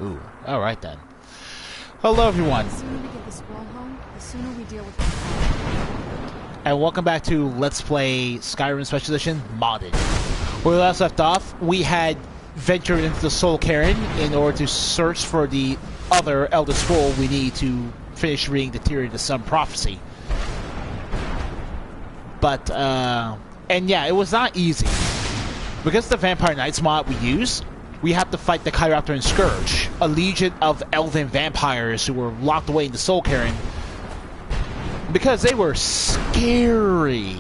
Ooh, alright then. Hello everyone. The sooner we get the scroll home, the sooner we deal with it. And welcome back to Let's Play Skyrim Special Edition Modded. Where we last left off, we had ventured into the Soul Cairn in order to search for the other Elder Scroll we need to finish reading the Theory of the Sun Prophecy. But, and yeah, it was not easy. Because the Vampire Knights mod we use, we have to fight the Chiropter and Scourge, a legion of elven vampires who were locked away in the Soul Cairn. Because they were scary.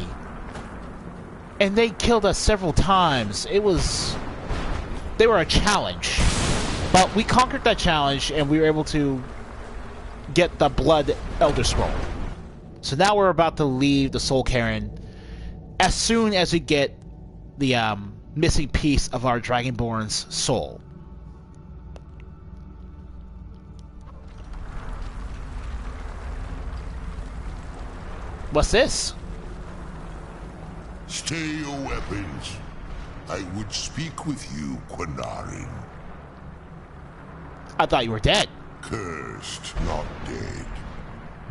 And they killed us several times. They were a challenge. But we conquered that challenge and we were able to get the Blood Elder Scroll. So now we're about to leave the Soul Cairn as soon as we get the missing piece of our Dragonborn's soul. What's this? Stay your weapons. I would speak with you, Quinarin. I thought you were dead. Cursed, not dead.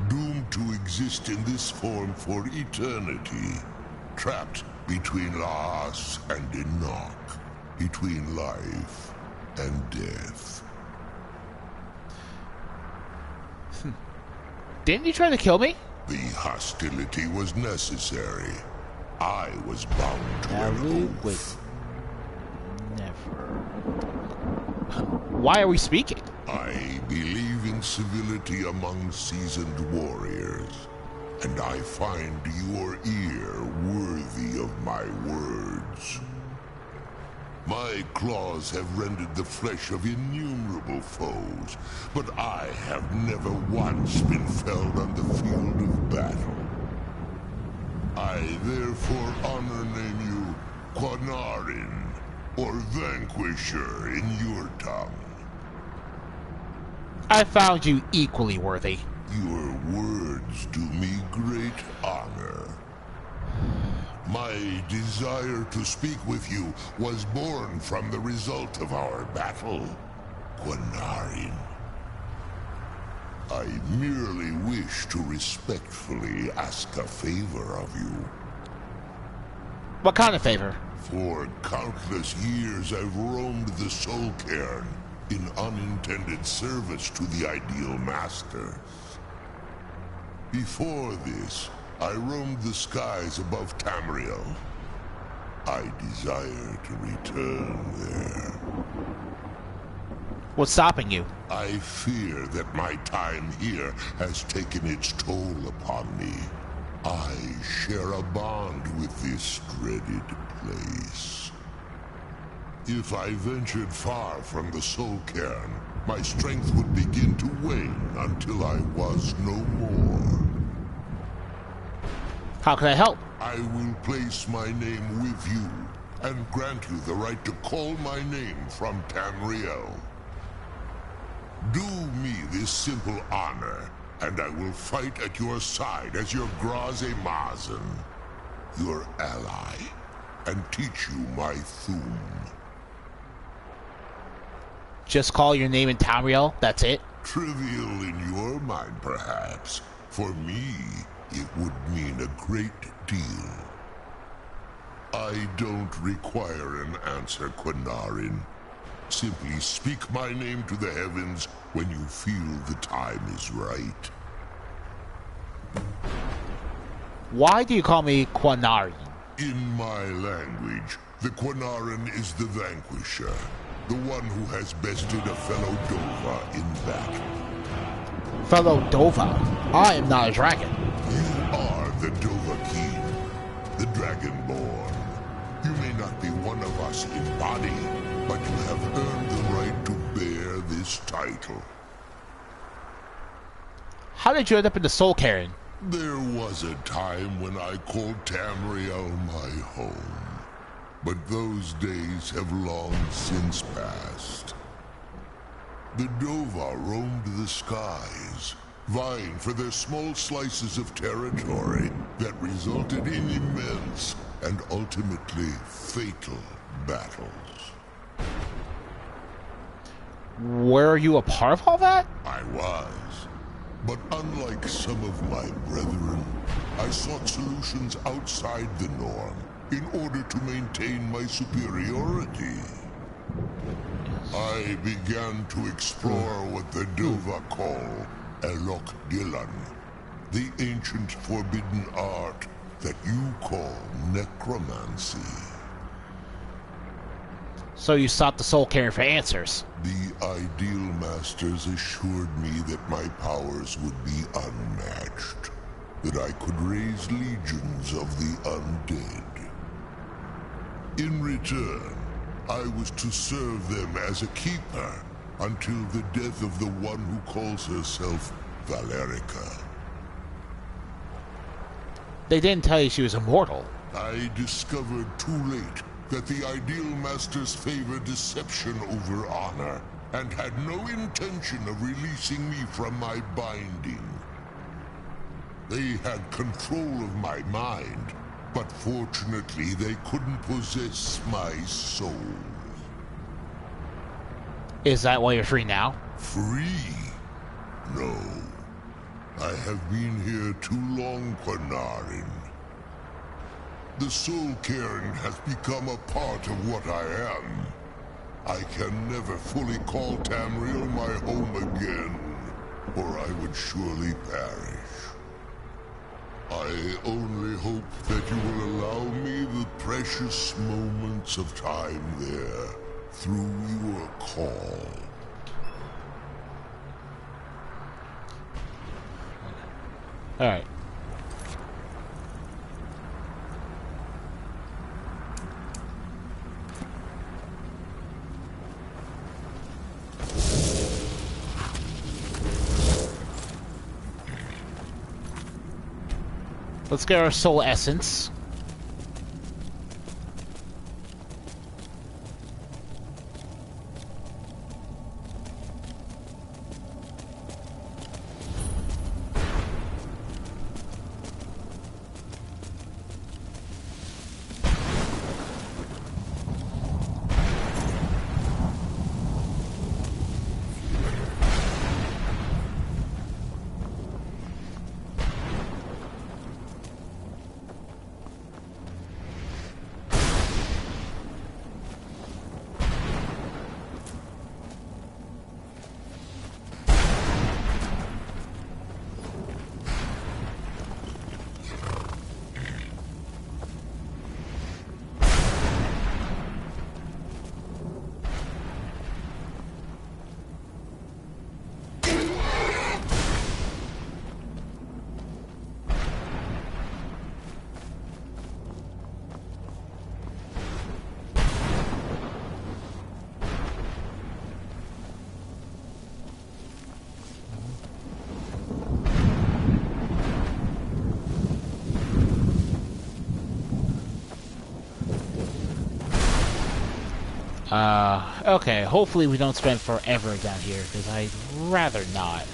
Doomed to exist in this form for eternity. Trapped between Laas and Enoch. Between life and death. Didn't you try to kill me? The hostility was necessary. I was bound to an oath. Never. Why are we speaking? I believe in civility among seasoned warriors, and I find your ear worthy of my words. My claws have rendered the flesh of innumerable foes, but I have never once been felled on the field of battle. I therefore honor name you Quinarin, or Vanquisher in your tongue. I found you equally worthy. Your words do me great honor. My desire to speak with you was born from the result of our battle, Quinarin. I merely wish to respectfully ask a favor of you. What kind of favor? For countless years I've roamed the Soul Cairn in unintended service to the ideal masters. Before this, I roamed the skies above Tamriel. I desire to return there. What's stopping you? I fear that my time here has taken its toll upon me. I share a bond with this dreaded place. If I ventured far from the Soul Cairn, my strength would begin to wane until I was no more. How can I help? I will place my name with you and grant you the right to call my name from Tamriel. Do me this simple honor, and I will fight at your side as your Graze Mazen, your ally, and teach you my Thum. Just call your name in Tamriel, that's it? Trivial in your mind, perhaps. For me, it would mean a great deal. I don't require an answer, Quinarin. Simply speak my name to the heavens when you feel the time is right. Why do you call me Quinarin? In my language, the Quinarin is the vanquisher, the one who has bested a fellow Dova in battle. Fellow Dova? I am not a dragon. You are the Dova King, the Dragonborn. You may not be one of us in body, but you have earned the right to bear this title. How did you end up in the Soul Cairn? There was a time when I called Tamriel my home, but those days have long since passed. The Dova roamed the skies, vying for their small slices of territory that resulted in immense and ultimately fatal battles. Were you a part of all that? I was. But unlike some of my brethren, I sought solutions outside the norm in order to maintain my superiority. I began to explore what the Dova call Elok Dylan, the ancient forbidden art that you call necromancy. So you sought the Soul Cairn for answers. The Ideal Masters assured me that my powers would be unmatched, that I could raise legions of the undead. In return, I was to serve them as a keeper until the death of the one who calls herself Valerica. They didn't tell you she was immortal. I discovered too late that the Ideal Masters favor deception over honor, and had no intention of releasing me from my binding. They had control of my mind, but fortunately they couldn't possess my soul. Is that why you're free now? Free? No. I have been here too long, Quanarin. The Soul Cairn has become a part of what I am. I can never fully call Tamriel my home again, or I would surely perish. I only hope that you will allow me the precious moments of time there through your call. Alright. Let's get our soul essence. Okay, hopefully we don't spend forever down here, because I'd rather not.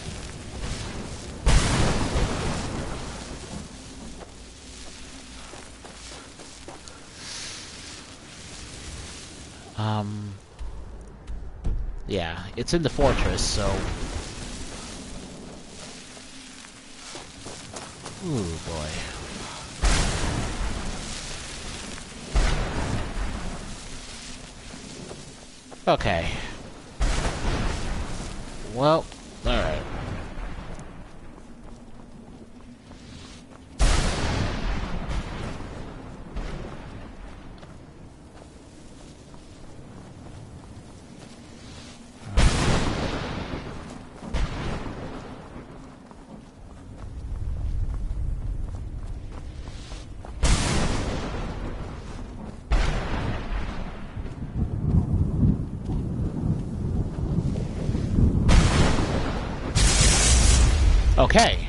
Yeah, it's in the fortress, so... Ooh, boy. Okay. Well, alright. Okay.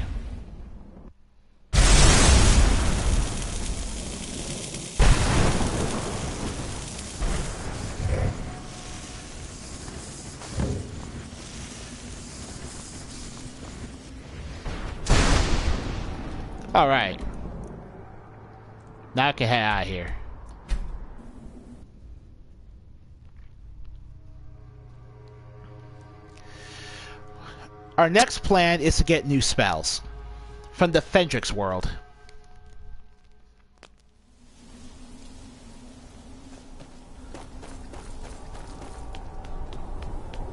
All right. Now I can head out of here. Our next plan is to get new spells from the Fendrix world.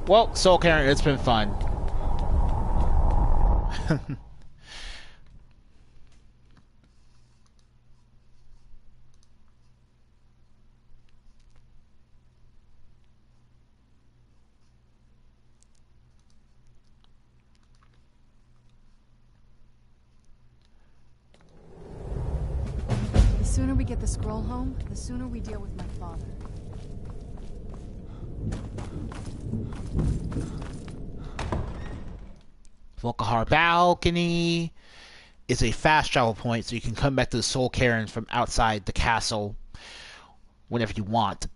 Well, Soul Karen, it's been fun. The sooner we get the scroll home, the sooner we deal with my father. Volkahar Balcony is a fast travel point, so you can come back to the Soul Cairn from outside the castle whenever you want.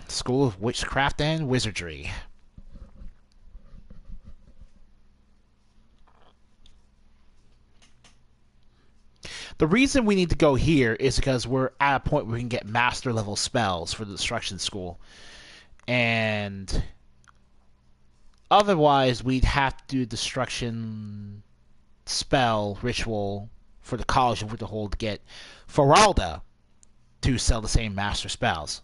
School of Witchcraft and Wizardry. The reason we need to go here is because we're at a point where we can get master level spells for the Destruction School. And otherwise we'd have to do Destruction spell ritual for the College of Winterhold to get Ralddel to sell the same master spells.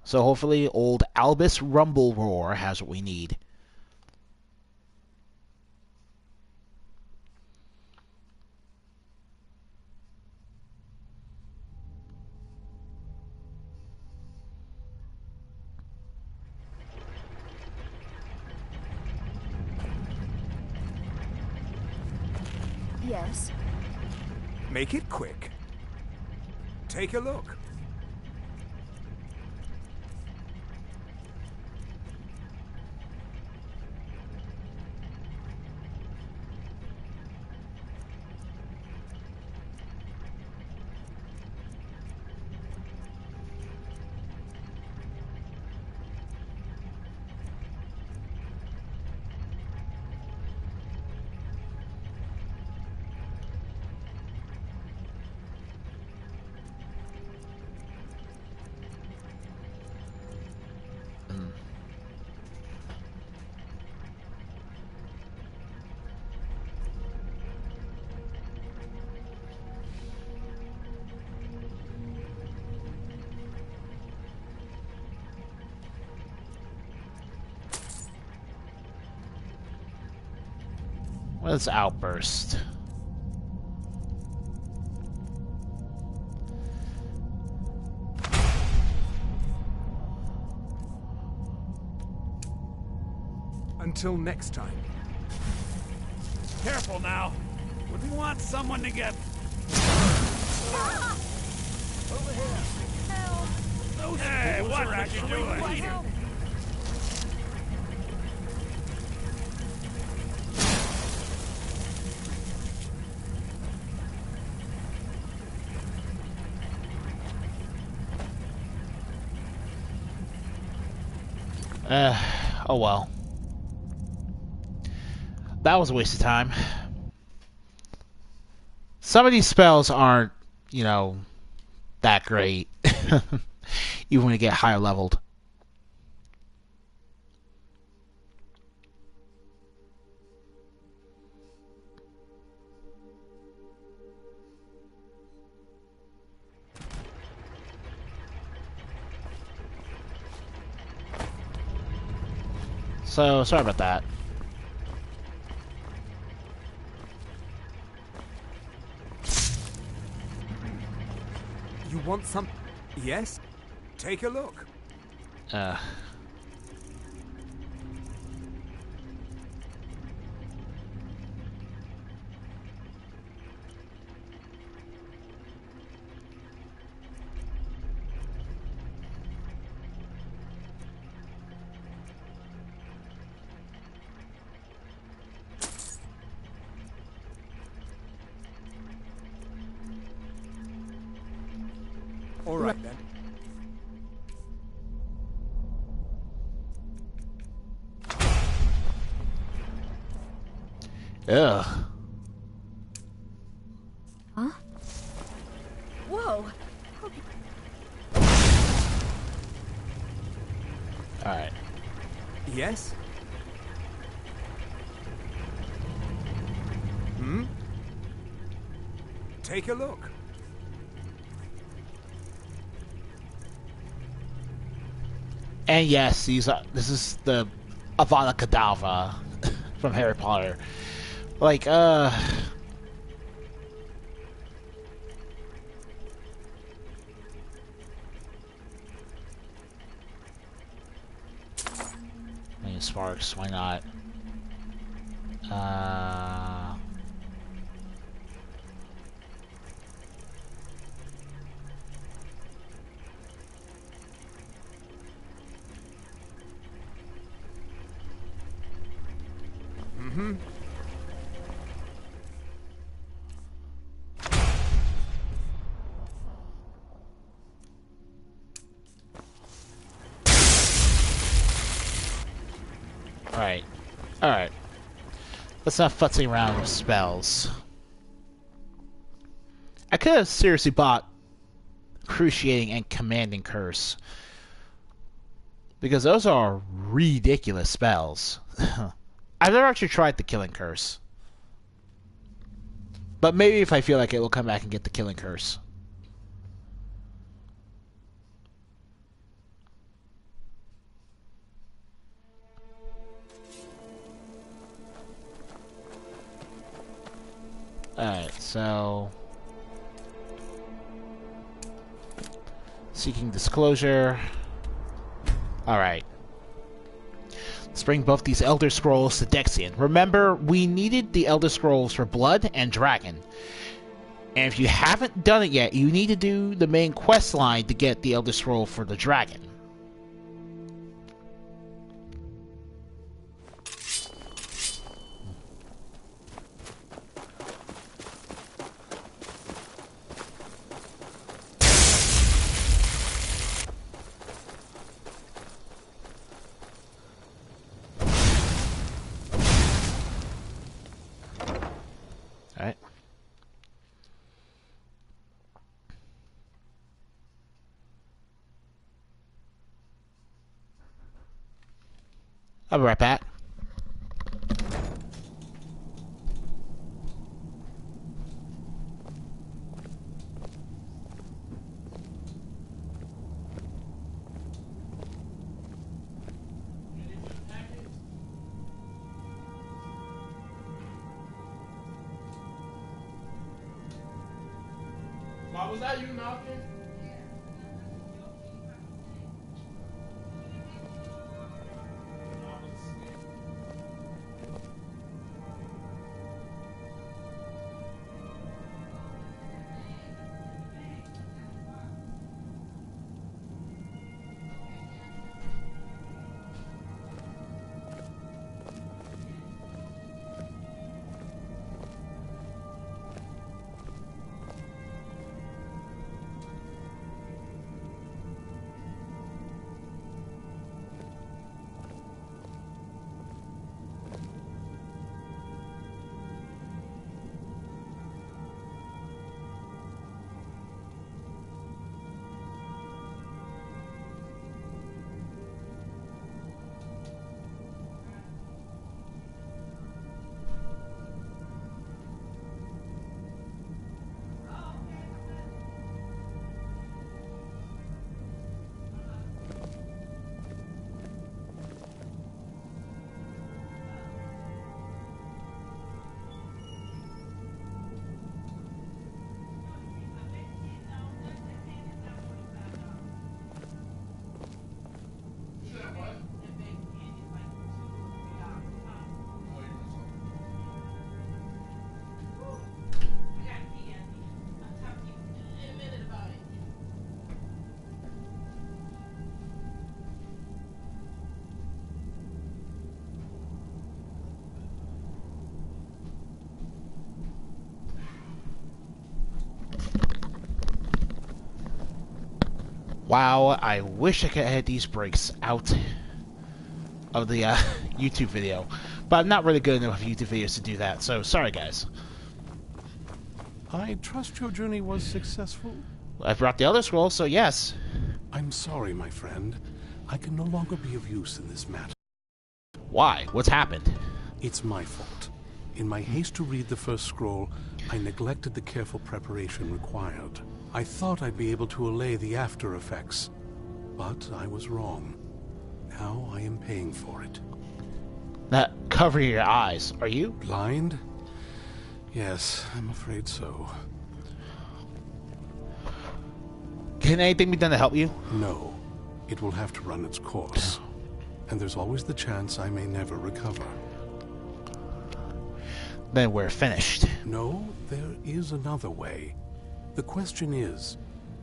So hopefully old Albus Rumble Roar has what we need. Yes. Make it quick. Take a look. What is Outburst? Until next time. Careful now. Wouldn't want someone to get... Over here. Help. Hey, what are you doing? Help. Oh well. That was a waste of time. Some of these spells aren't, you know, that great. Even when you get higher leveled. So, sorry about that. You want some? Yes? Take a look. All right then. Ugh. Huh? Whoa! Alright. Yes? Hmm? Take a look. And yes, this is the Avada Kedavra from Harry Potter. Like, I mean, sparks, why not? Mm-hmm. Alright. Alright. Let's not futzy around with spells. I could have seriously bought Cruciating and Commanding Curse. Because those are ridiculous spells. I've never actually tried the Killing Curse. But maybe if I feel like it, we'll come back and get the Killing Curse. Alright, so... Seeking Disclosure. Alright. Let's bring both these Elder Scrolls to Dexian. Remember, we needed the Elder Scrolls for Blood and Dragon. And if you haven't done it yet, you need to do the main quest line to get the Elder Scroll for the Dragon. I'll be right back. Was that you knocking? Wow, I wish I could edit these breaks out of the YouTube video. But I'm not really good enough with YouTube videos to do that, so sorry guys. I trust your journey was successful? I brought the Elder Scrolls, so yes. I'm sorry, my friend. I can no longer be of use in this matter. Why? What's happened? It's my fault. In my haste to read the first scroll, I neglected the careful preparation required. I thought I'd be able to allay the after effects, but I was wrong. Now I am paying for it. That cover your eyes. Are you? Blind? Yes, I'm afraid so. Can anything be done to help you? No. It will have to run its course. And there's always the chance I may never recover. Then we're finished. No, there is another way. The question is,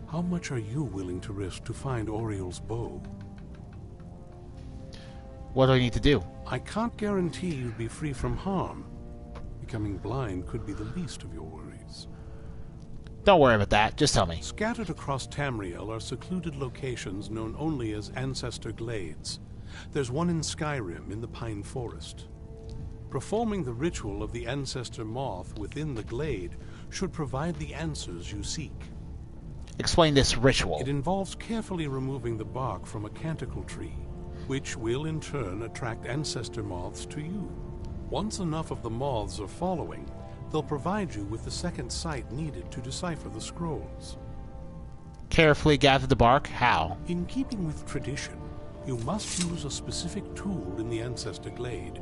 how much are you willing to risk to find Oriel's bow? What do I need to do? I can't guarantee you'd be free from harm. Becoming blind could be the least of your worries. Don't worry about that. Just tell me. Scattered across Tamriel are secluded locations known only as Ancestor Glades. There's one in Skyrim in the Pine Forest. Performing the ritual of the Ancestor Moth within the glade should provide the answers you seek. Explain this ritual. It involves carefully removing the bark from a canticle tree, which will in turn attract ancestor moths to you. Once enough of the moths are following, they'll provide you with the second sight needed to decipher the scrolls. Carefully gather the bark? How? In keeping with tradition, you must use a specific tool in the Ancestor Glade,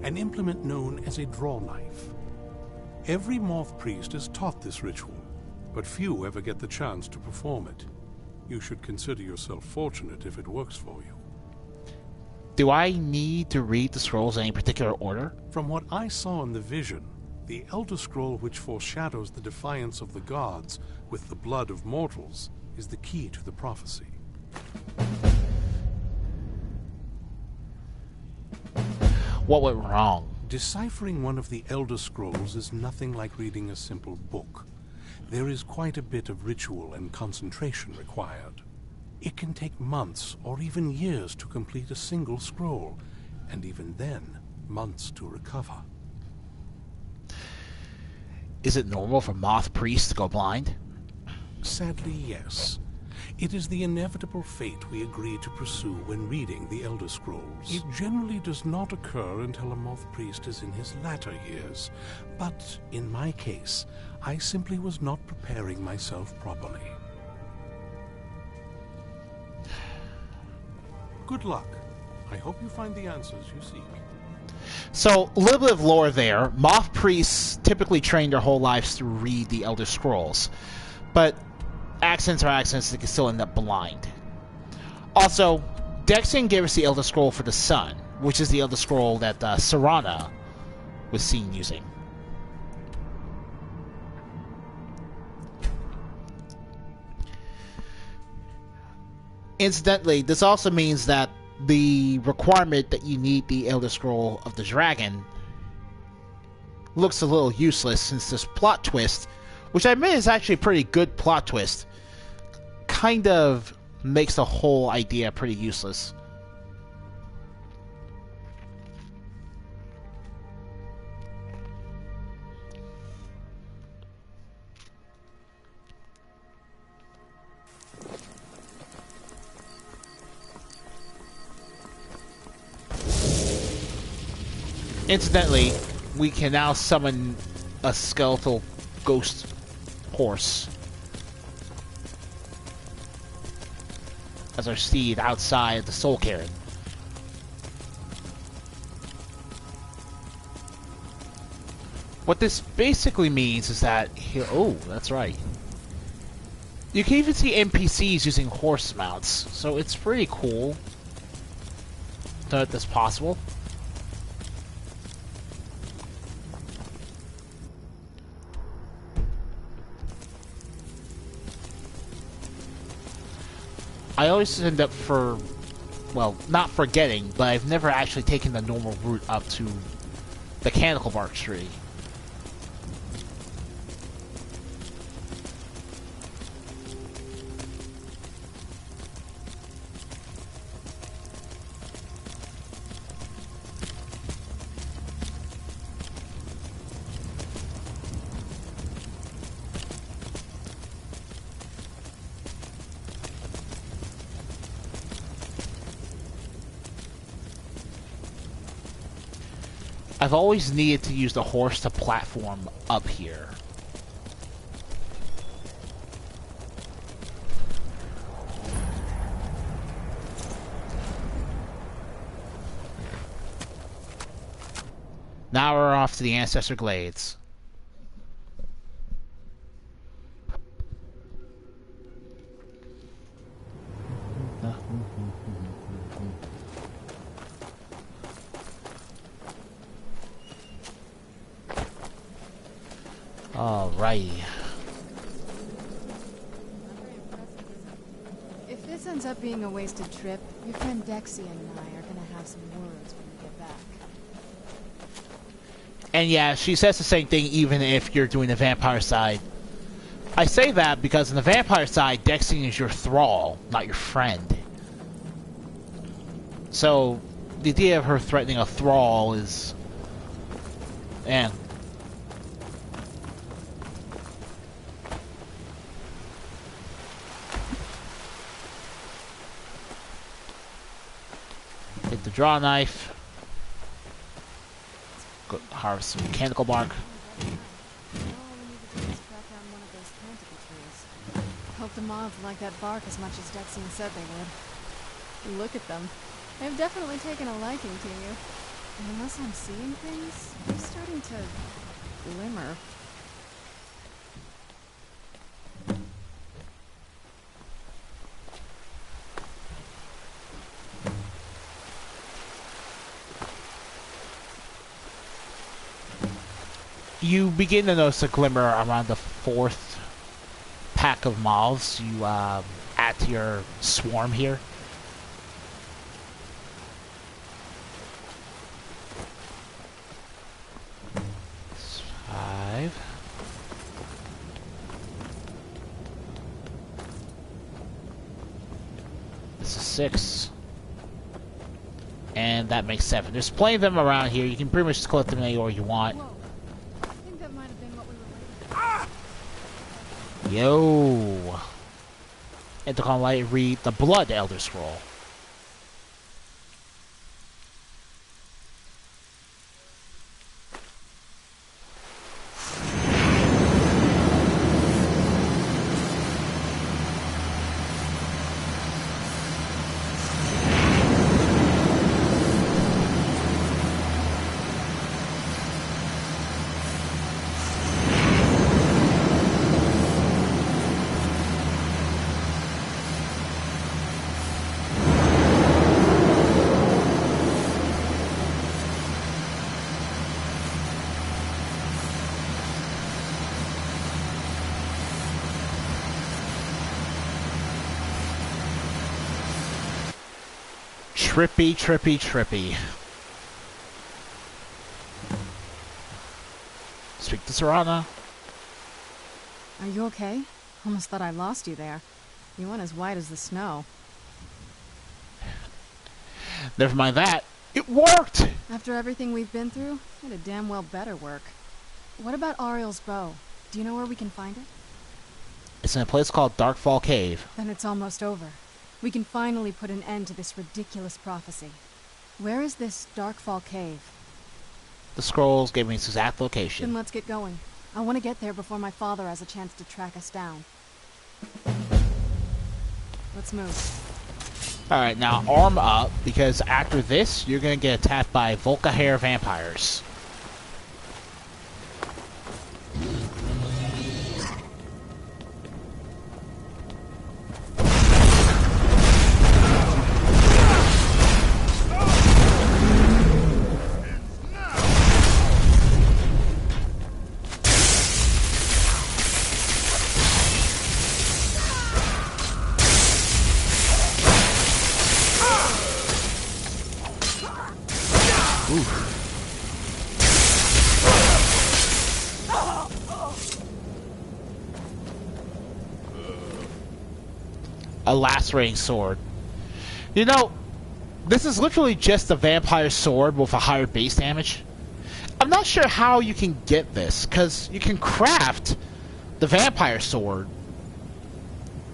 an implement known as a draw knife. Every moth priest is taught this ritual, but few ever get the chance to perform it. You should consider yourself fortunate if it works for you. Do I need to read the scrolls in any particular order? From what I saw in the vision, the Elder Scroll which foreshadows the defiance of the gods with the blood of mortals is the key to the prophecy. What went wrong? Deciphering one of the Elder Scrolls is nothing like reading a simple book. There is quite a bit of ritual and concentration required. It can take months or even years to complete a single scroll, and even then, months to recover. Is it normal for moth priests to go blind? Sadly, yes. It is the inevitable fate we agree to pursue when reading the Elder Scrolls. It generally does not occur until a moth priest is in his latter years, but in my case, I simply was not preparing myself properly. Good luck. I hope you find the answers you seek. So, a little bit of lore there. Moth priests typically train their whole lives to read the Elder Scrolls, but accidents are accidents, they can still end up blind. Also, Dexian gave us the Elder Scroll for the Sun, which is the Elder Scroll that Serana was seen using. Incidentally, this also means that the requirement that you need the Elder Scroll of the Dragon looks a little useless, since this plot twist, which I admit is actually a pretty good plot twist, kind of makes the whole idea pretty useless. Incidentally, we can now summon a skeletal ghost horse as our steed outside the Soul Cairn. What this basically means is that oh, that's right. You can even see NPCs using horse mounts, so it's pretty cool that that's possible. I always end up well, not forgetting, but I've never actually taken the normal route up to the Canonical Bark tree. I've always needed to use the horse to platform up here. Now we're off to the Ancestor Glades. Alrighty. If this ends up being a wasted trip, your friend Dexy and I are gonna have some words when we get back. And yeah, she says the same thing even if you're doing the vampire side. I say that because in the vampire side, Dexy is your thrall, not your friend. So, the idea of her threatening a thrall is... eh. Take the draw knife. Go harvest some mechanical bark. Hope the moths like that bark as much as Dexy said they would. Look at them. They've definitely taken a liking to you. And unless I'm seeing things, they're starting to glimmer. You begin to notice a glimmer around the 4th pack of moths you add to your swarm here. That's 5. This is 6. And that makes 7. There's plenty of them around here. You can pretty much collect them anywhere you want. Whoa. I think that might have been what we were waiting for. Yo! Intercom Light, read the Blood Elder Scroll. Trippy, trippy, trippy. Speak to Serana. Are you okay? Almost thought I lost you there. You went as white as the snow. Never mind that. It worked! After everything we've been through, it'd damn well better work. What about Oriel's bow? Do you know where we can find it? It's in a place called Darkfall Cave. Then it's almost over. We can finally put an end to this ridiculous prophecy. Where is this Darkfall Cave? The scrolls gave me its exact location. Then let's get going. I want to get there before my father has a chance to track us down. Let's move. Alright, now arm up, because after this, you're gonna get attacked by Volcahair vampires. A lacerating sword. You know, this is literally just a vampire sword with a higher base damage. I'm not sure how you can get this, because you can craft the vampire sword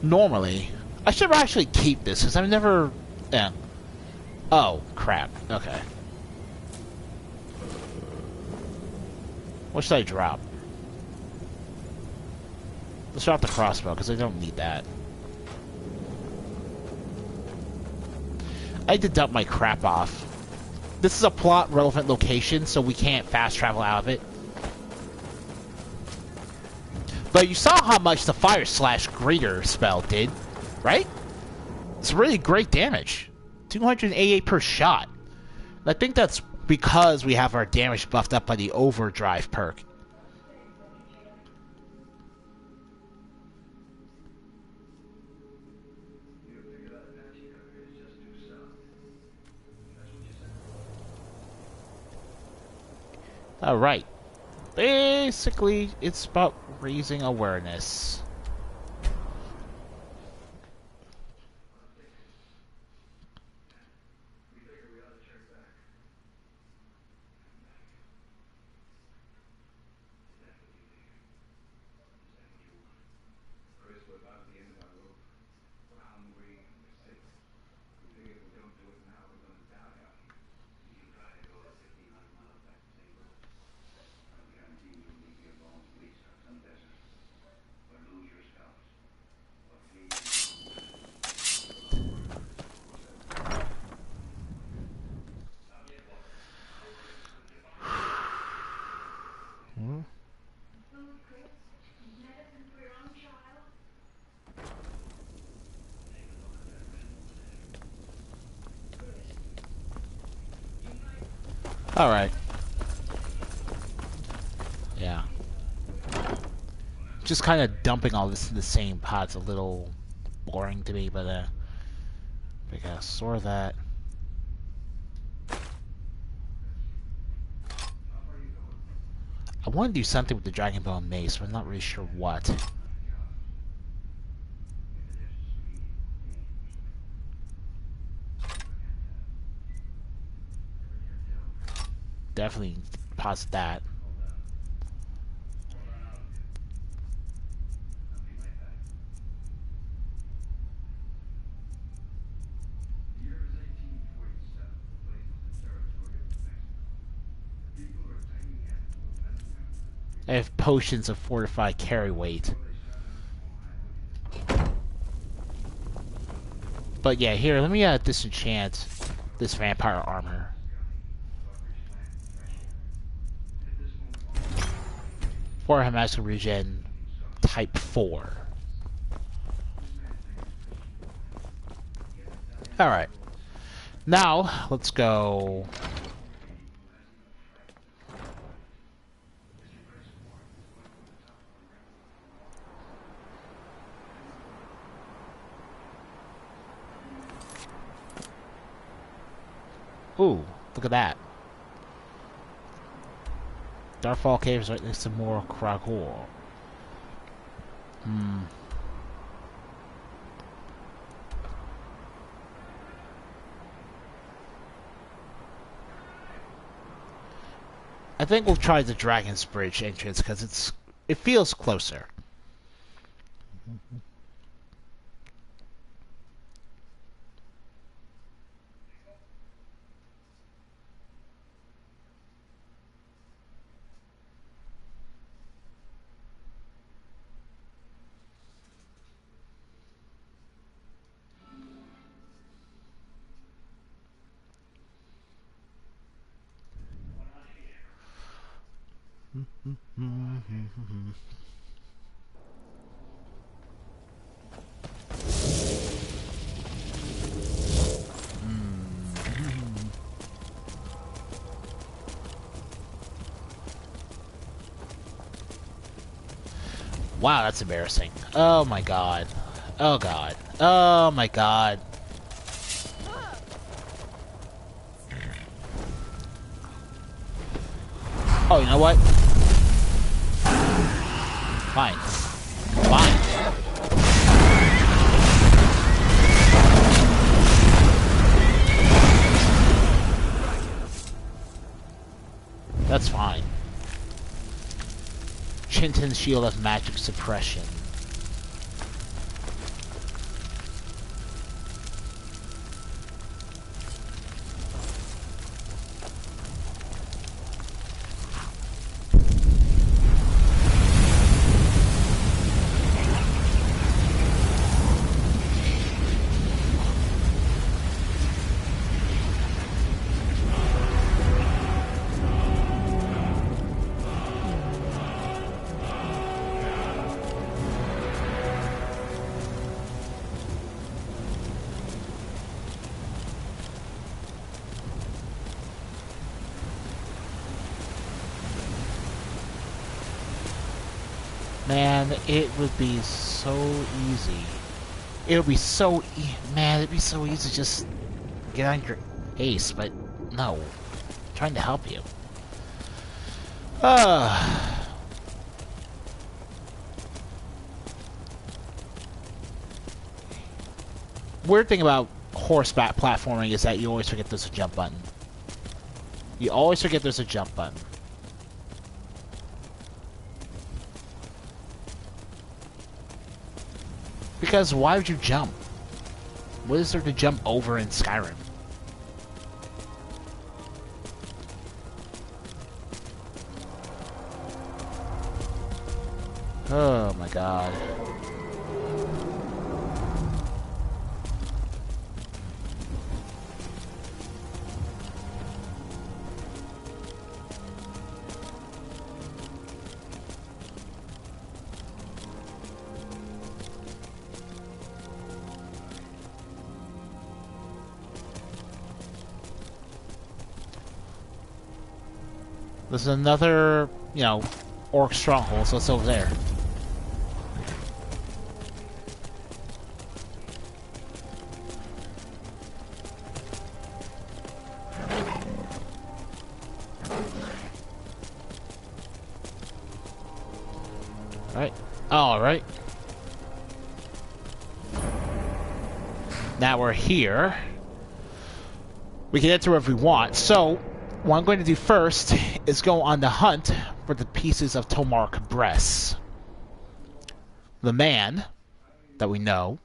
normally. I should actually keep this, because I've never... yeah. Oh, crap. Okay. What should I drop? Let's drop the crossbow, because I don't need that. I had to dump my crap off. This is a plot-relevant location, so we can't fast travel out of it. But you saw how much the Fire Slash Greater spell did, right? It's really great damage. 288 per shot. I think that's because we have our damage buffed up by the Overdrive perk. Alright. Basically, it's about raising awareness. Alright. Yeah. Just kind of dumping all this in the same pot's a little boring to me, but we gotta store that. I want to do something with the Dragon Bone Mace, but I'm not really sure what. Definitely deposit that. I have potions of fortified carry weight. But yeah, here, let me disenchant this vampire armor. For a magical regen type 4. Alright. Now, let's go. Ooh, look at that. Darkfall Caves right next to more Kragor. I think we'll try the Dragon's Bridge entrance because it feels closer. Wow, that's embarrassing. Oh my god. Oh god. Oh my god. Oh, you know what? Fine. Fine. That's fine. Chinton's shield of magic suppression. Man, it would be so easy. It would be so man, it'd be so easy to just get on your ace, but no. I'm trying to help you. Weird thing about horseback platforming is that you always forget there's a jump button. You always forget there's a jump button. Because why would you jump? What is there to jump over in Skyrim? Oh my god. There's another, you know, orc stronghold, so it's over there. Alright. Alright. Now we're here. We can enter wherever we want, so what I'm going to do first is go on the hunt for the pieces of Tomark Bres. The man that we know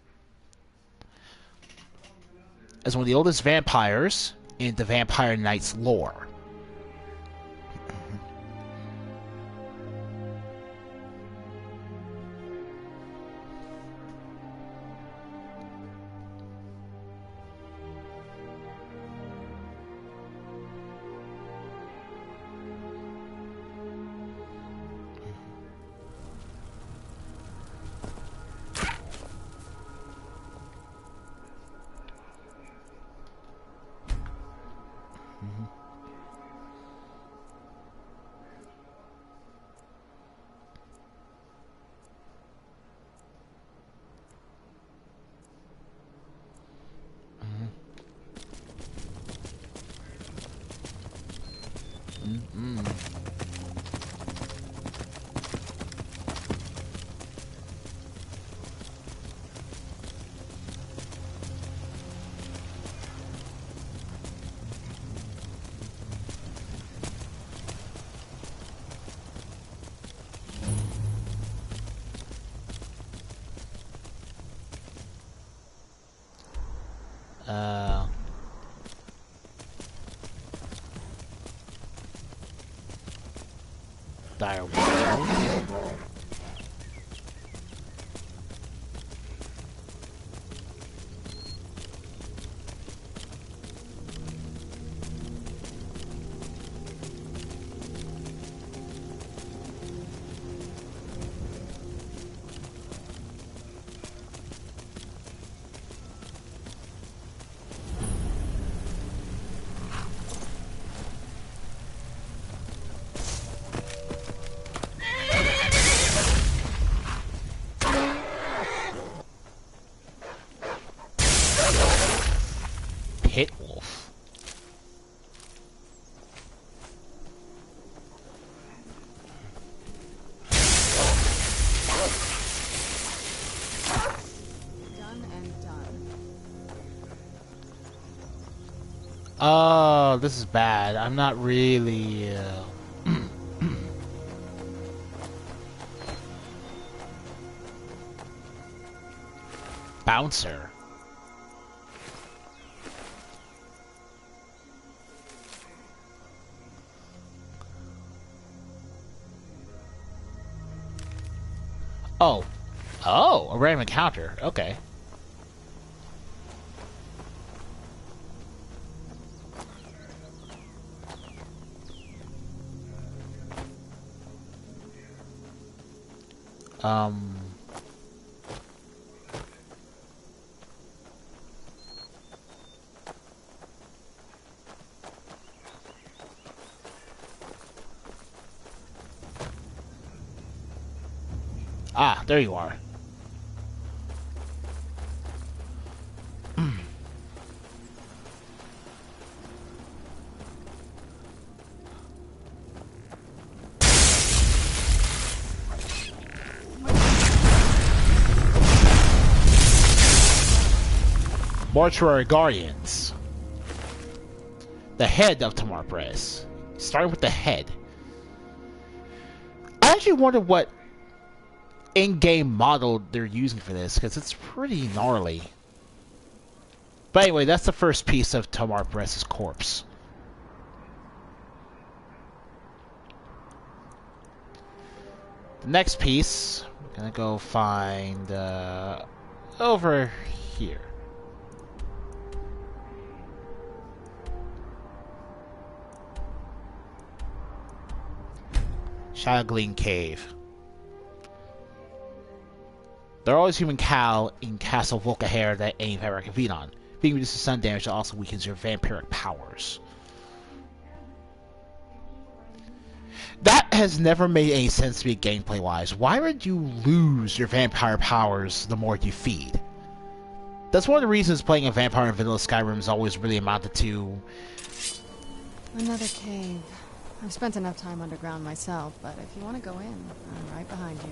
as one of the oldest vampires in the Vampire Knights lore. Dire World. Pit Wolf. Done and done. Oh, this is bad. I'm not really... Bouncer. Oh. Oh, a random encounter. Okay. Ah, there you are. Mortuary Guardians. The head of Tomark Bres. Starting with the head. I actually wonder what in-game model they're using for this, because it's pretty gnarly. But anyway, that's the first piece of Tomark Bres' corpse. The next piece, we're gonna go find over here. Shadowgleam Cave. There are always human cow in Castle Volcahair that any vampire can feed on. Being reduced to sun damage also weakens your vampiric powers. That has never made any sense to me gameplay-wise. Why would you lose your vampire powers the more you feed? That's one of the reasons playing a vampire in vanilla Skyrim has always really amounted to... Another cave. I've spent enough time underground myself, but if you want to go in, I'm right behind you.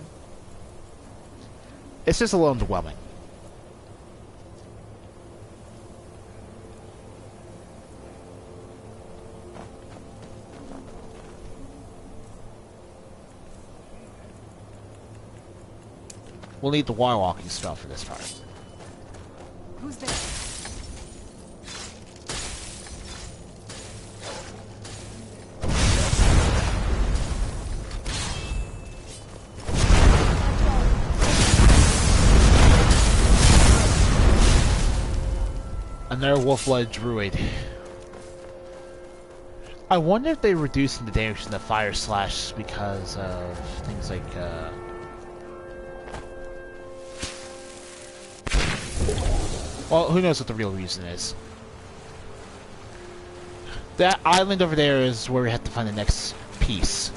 It's just a little underwhelming. We'll need the wire walking spell for this part. Who's there? Another wolf-blood druid. I wonder if they're reducing the damage from the fire slash because of things like well, who knows what the real reason is. That island over there is where we have to find the next piece.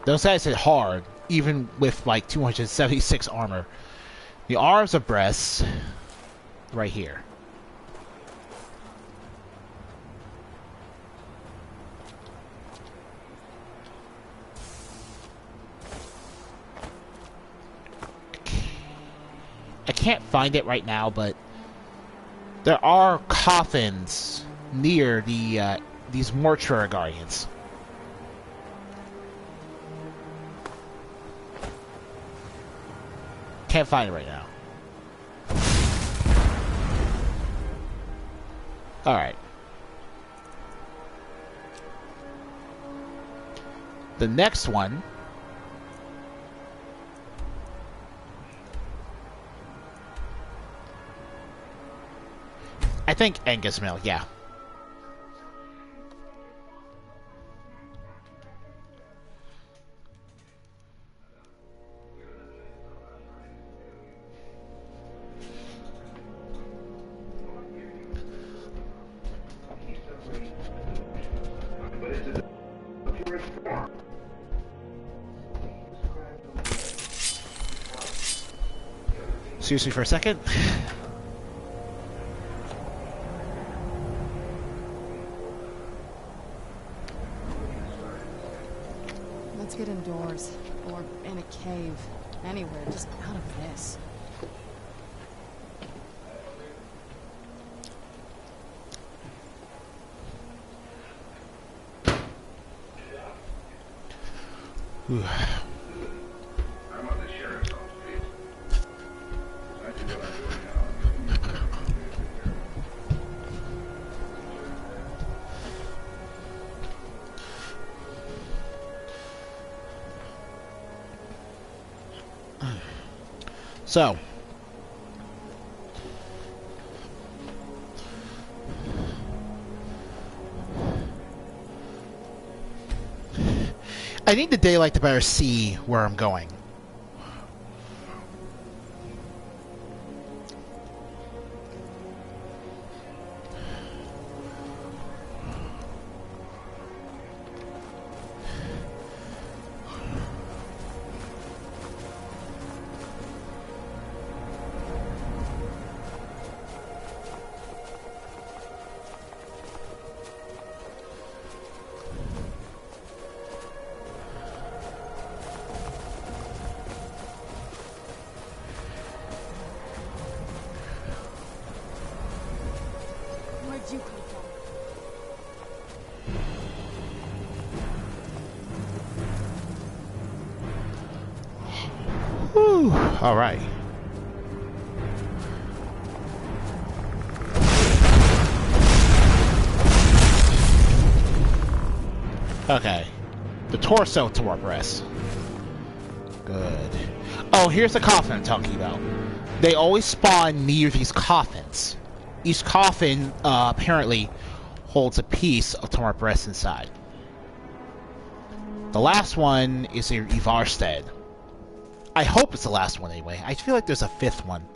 Those guys hit hard, even with like 276 armor. The arms of Bres, right here. I can't find it right now, but there are coffins near the these mortuary guardians. Can't find it right now. Alright. The next one. I think Angus Mill, yeah. Seriously for a second. Let's get indoors. Or in a cave. Anywhere, just out of this. I'm on the sheriff's office. I can go out So, I need the daylight to better see where I'm going. Where'd you come from? Whew. All right. Okay. The torso to our Bres. Good. Oh, here's the coffin I'm talking about. They always spawn near these coffins. Each coffin apparently holds a piece of Tomark Bres inside. The last one is your Ivarstead. I hope it's the last one anyway. I feel like there's a fifth one.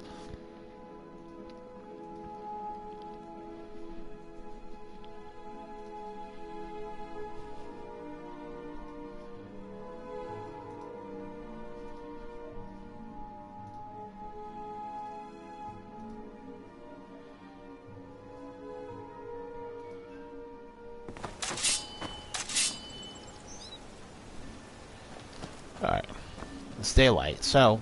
Alright. It's daylight, so...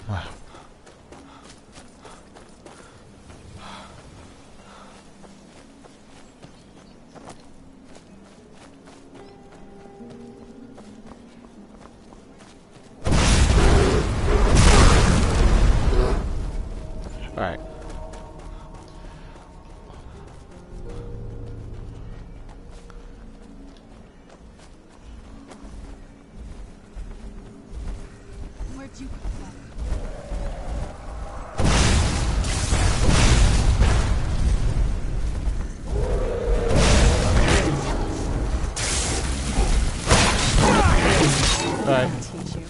Wow. Alright. Where'd you come from? Alright. Teach you.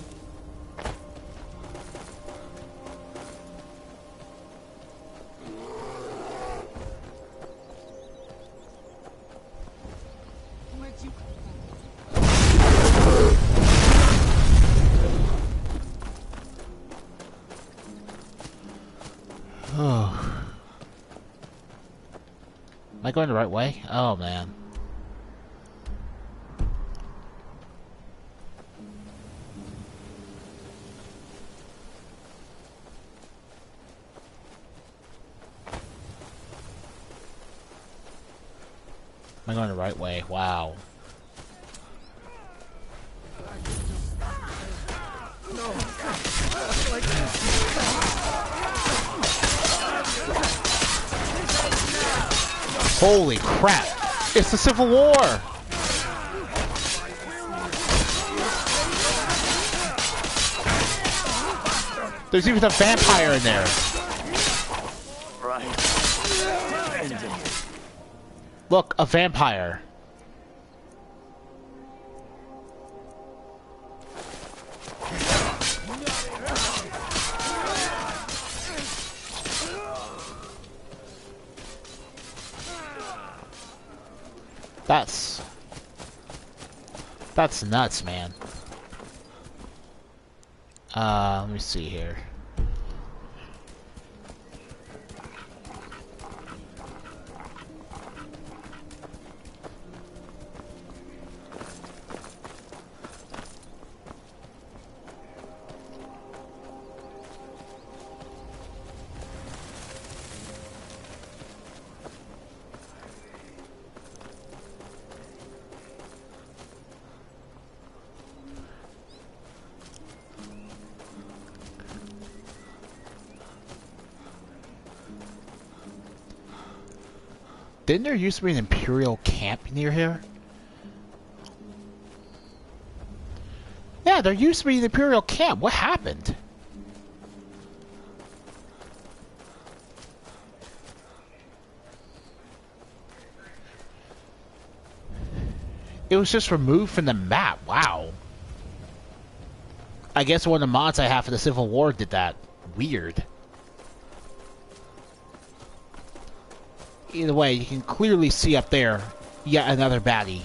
Where'd you come Oh. Am I going the right way? Oh, man. Am I going the right way? Wow. Holy crap! It's the Civil War! There's even a vampire in there. Look, a vampire. That's nuts, man. Let me see here. Didn't there used to be an Imperial camp near here? Yeah, there used to be an Imperial camp. What happened? It was just removed from the map. Wow. I guess one of the mods I have for the Civil War did that. Weird. Either way, you can clearly see up there yet another baddie.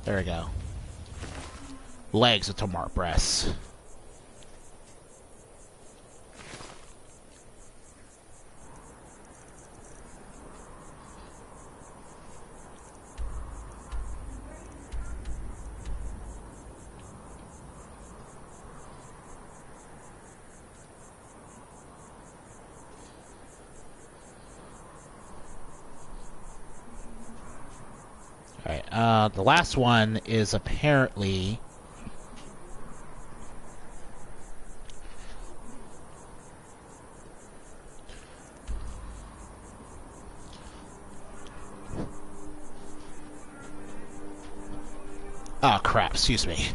There we go. Legs of Tomark Bres. Alright, the last one is apparently... Oh crap, excuse me.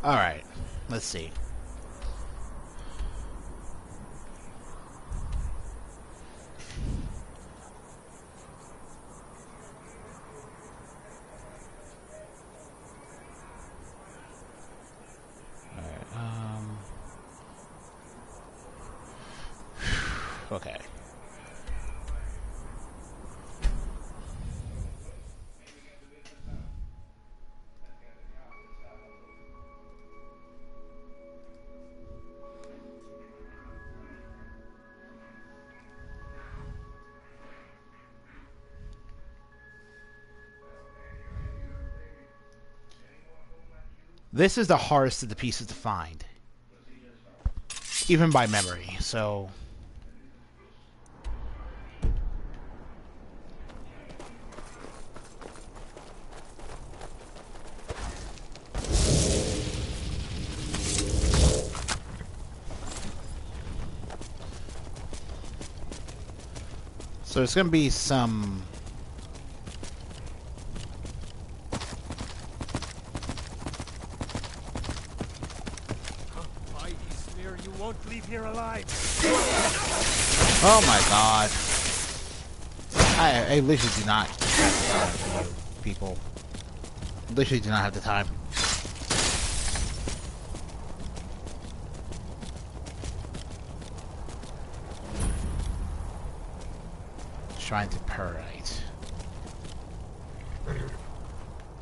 Alright, let's see. Okay. This is the hardest of the pieces to find. Even by memory, so... So there's gonna be some... You won't leave here alive. Oh my god. I literally do not have the time for you people. Literally do not have the time. Trying to perrite.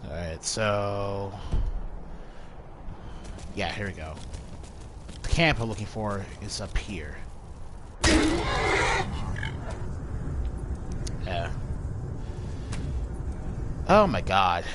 Alright, so... Yeah, here we go. The camp I'm looking for is up here. Yeah. Oh my god.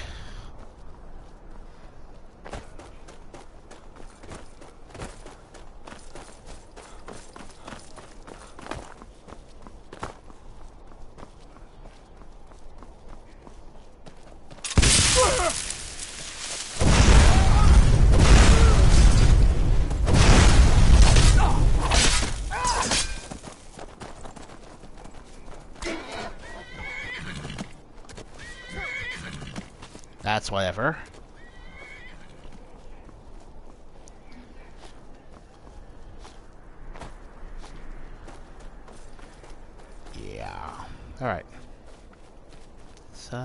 That's whatever. Yeah. Alright. So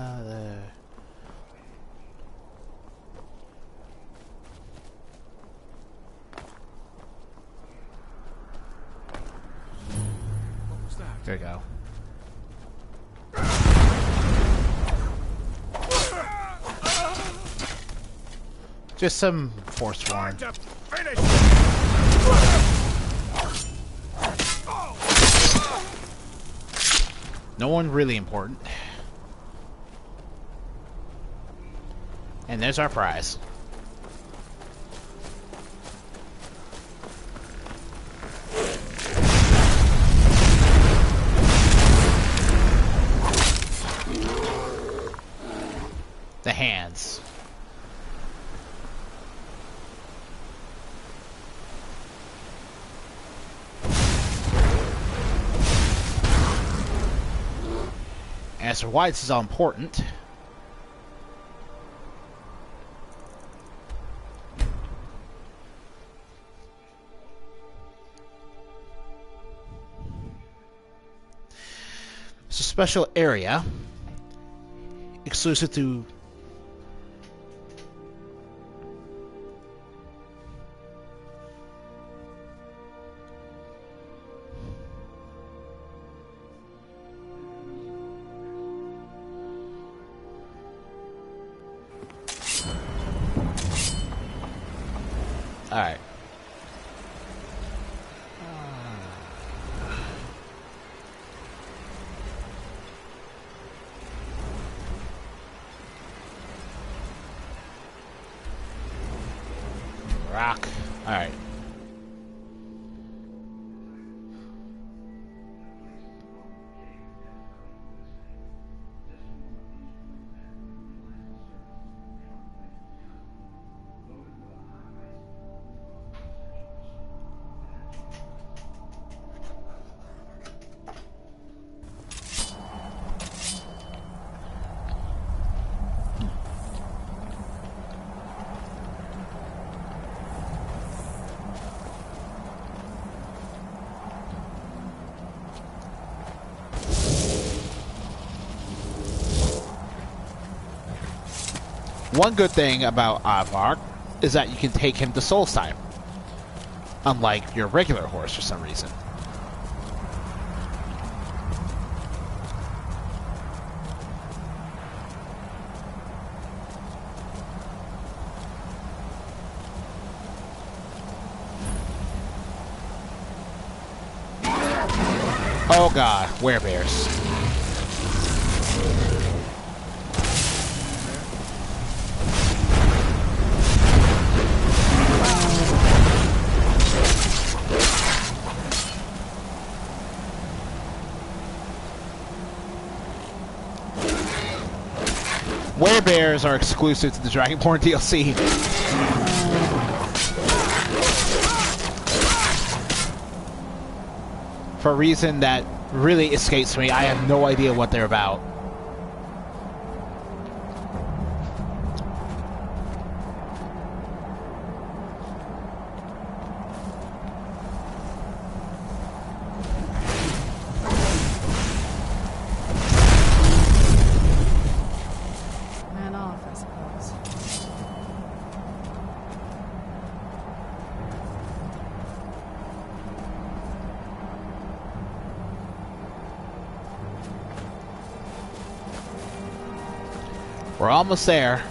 What was that? there you go. Just some Forsworn. No one really important. And there's our prize. The hands. As for why this is all important, it's a special area exclusive to Alright. Rock. Alright. One good thing about Aardvark is that you can take him to Solstheim, unlike your regular horse for some reason. Oh god, werebears. Werebears are exclusive to the Dragonborn DLC. For a reason that really escapes me, I have no idea what they're about. We're almost there.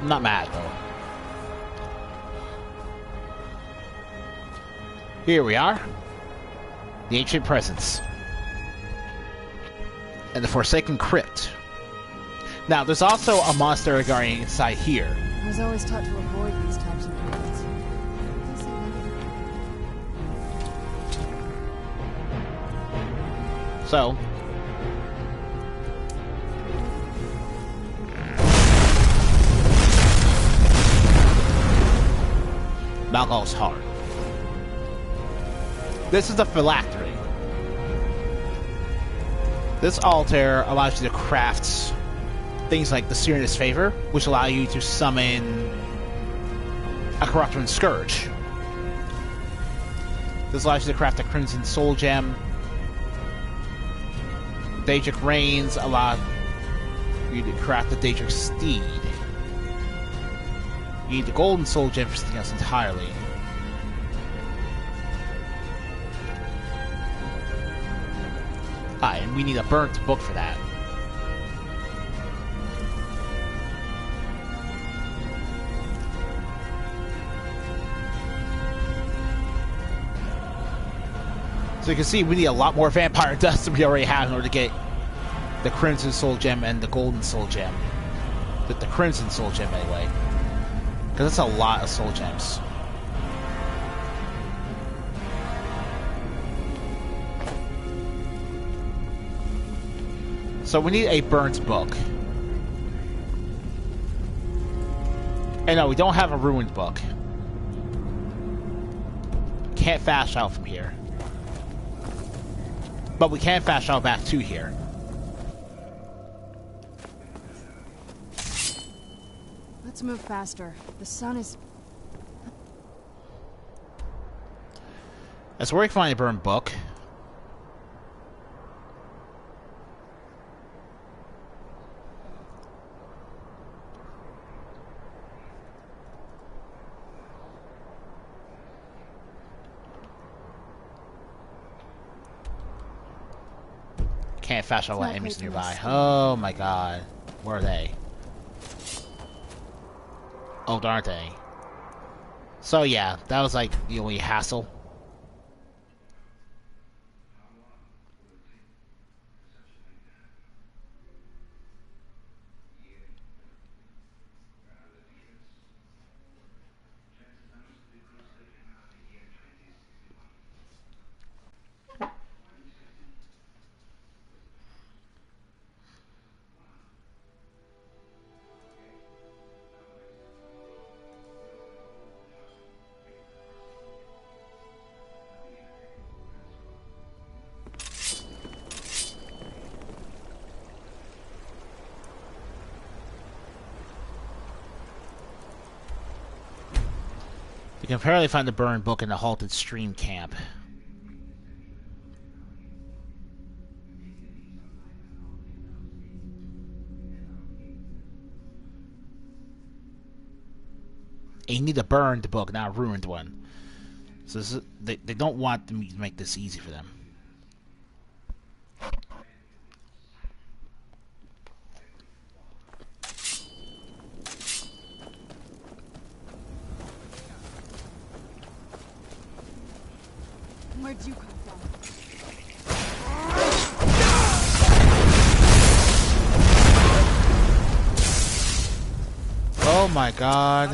I'm not mad, though. Here we are. The Ancient Presence. And the Forsaken Crypt. Now, there's also a monster guardian inside here. I was always taught to avoid these types of crypts. So... Malgal's Heart. This is the Phylactery. This altar allows you to craft things like the Serenus Favor, which allow you to summon a Corruptor Scourge. This allows you to craft a Crimson Soul Gem. Daedric Reigns allow you to craft the Daedric Steed. You need the Golden Soul Gem for something else entirely. Ah, and we need a burnt book for that. So you can see we need a lot more vampire dust than we already have in order to get the Crimson Soul Gem and the Golden Soul Gem. The Crimson Soul Gem, anyway. Because that's a lot of soul gems. So we need a burnt book. And no, we don't have a ruined book. Can't fast travel from here. But we can fast travel back to here. Let's move faster. The sun is... That's where we can find a burned book. Can't fast travel with enemies nearby. Oh my god. Where are they? Oh, aren't they? So yeah, that was like the only hassle. You can apparently find the burned book in the halted stream camp. And you need a burned book, not a ruined one. So this is, they don't want me to make this easy for them. Where'd you come from? Oh my god.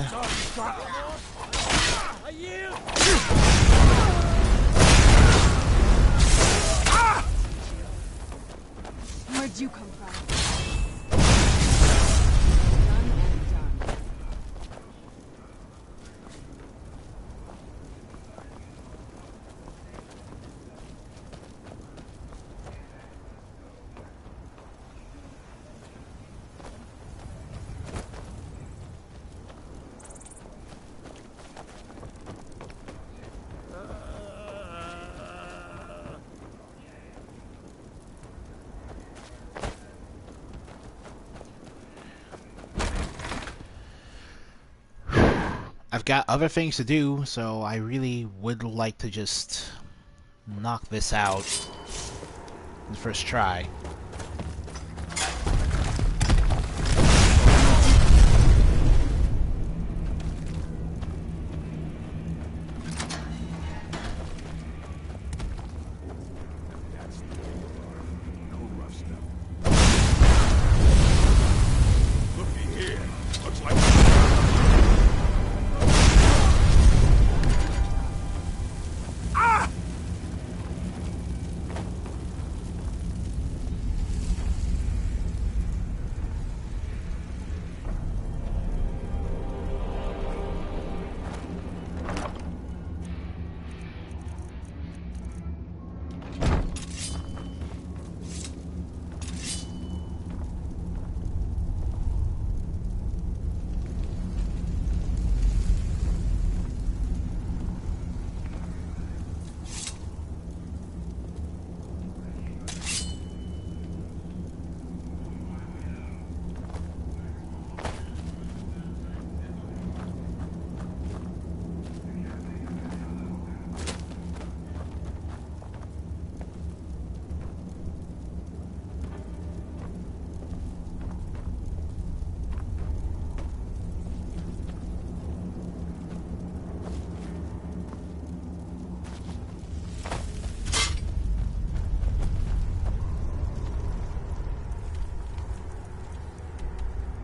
Where'd you come from? Done and done. I've got other things to do, so I really would like to just knock this out in the first try.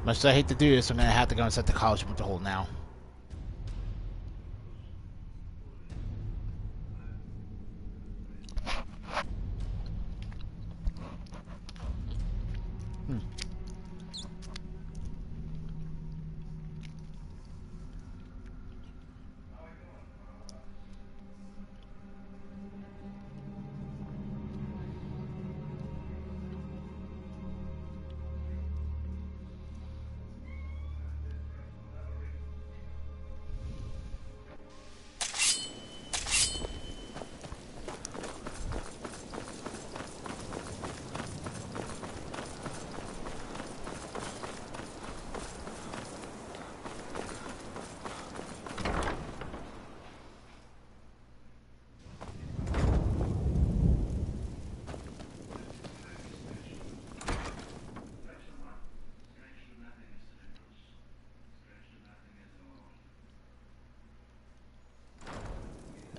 Much as I hate to do this, I'm gonna have to go and set the college with the hole now.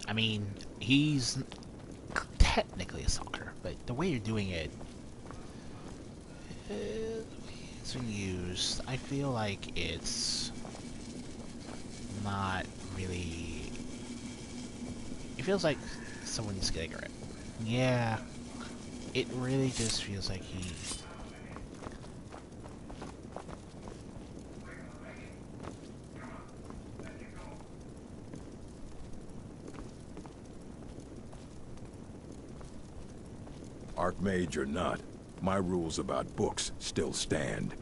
I mean, he's technically a stalker, but the way you're doing it is being used. I feel like it's not really. It feels like someone's getting it. Yeah, it really just feels like he. Archmage or not, my rules about books still stand.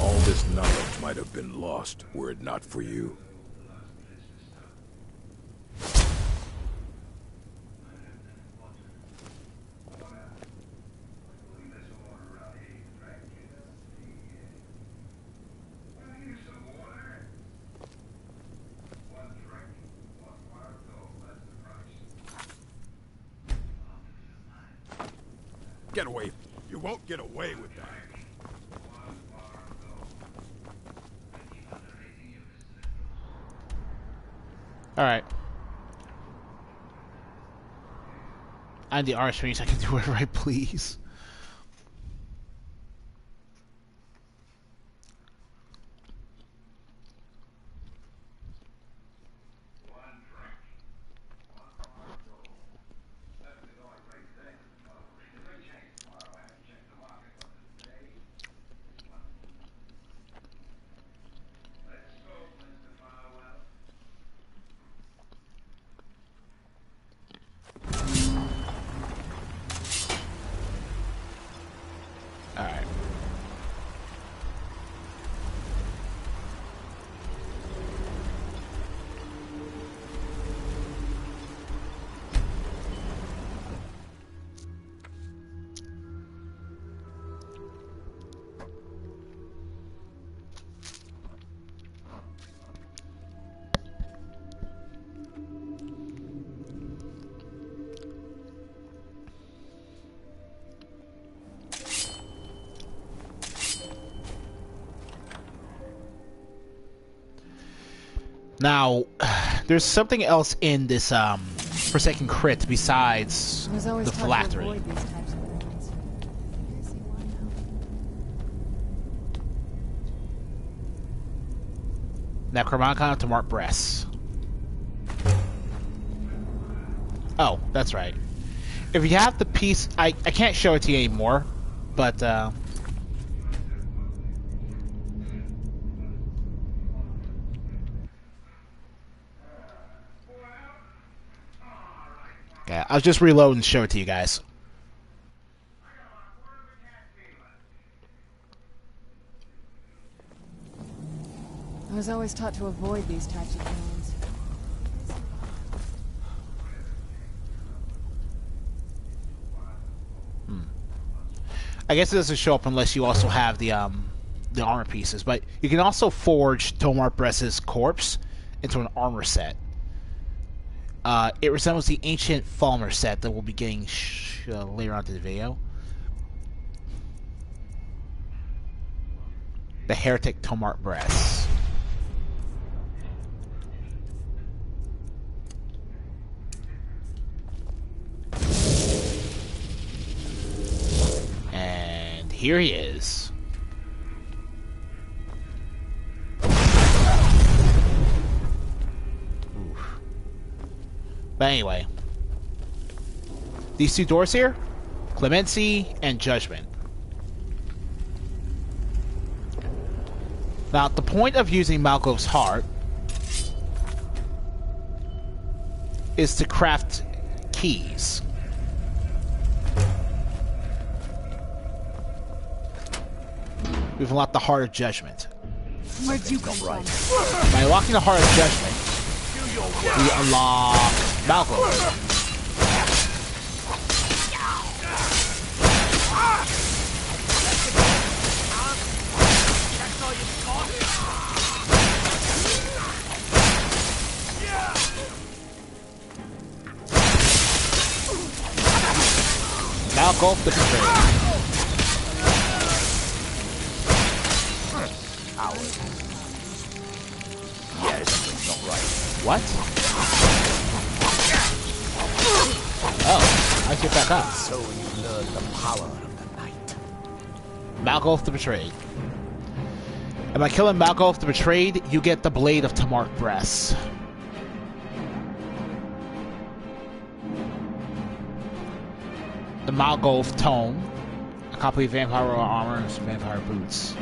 All this knowledge might have been lost were it not for you. Get away. You won't get away with that. Alright. I'm the archmage, I can do whatever I please. Alright. Now, there's something else in this Forsaken Crypt besides the Phylactery. Necronomicon of Tomark Bres. Oh, that's right. If you have the piece, I can't show it to you anymore, but yeah, I'll just reload and show it to you guys. I was always taught to avoid these types of things. I guess it doesn't show up unless you also have the armor pieces, but you can also forge Tomark Bres's corpse into an armor set. It resembles the ancient Falmer set that we'll be getting later on to the video. The Heretic Tomark Bres. And here he is. But anyway, these two doors here, Clemency and Judgment. Now, the point of using Malkov's Heart is to craft keys. We've unlocked the Heart of Judgment. Where'd you come from? By unlocking the Heart of Judgment, we unlock Malcolm. Malcolm the Betrayer. Yeah, something's not right. What? Oh, I get back up. So you learn the power of the night. Malgolf the Betrayed. And by killing Malgolf the Betrayed, you get the Blade of Tomark Bres. The Malgolf Tome, a copy of Vampire Royal Armor and some Vampire Boots.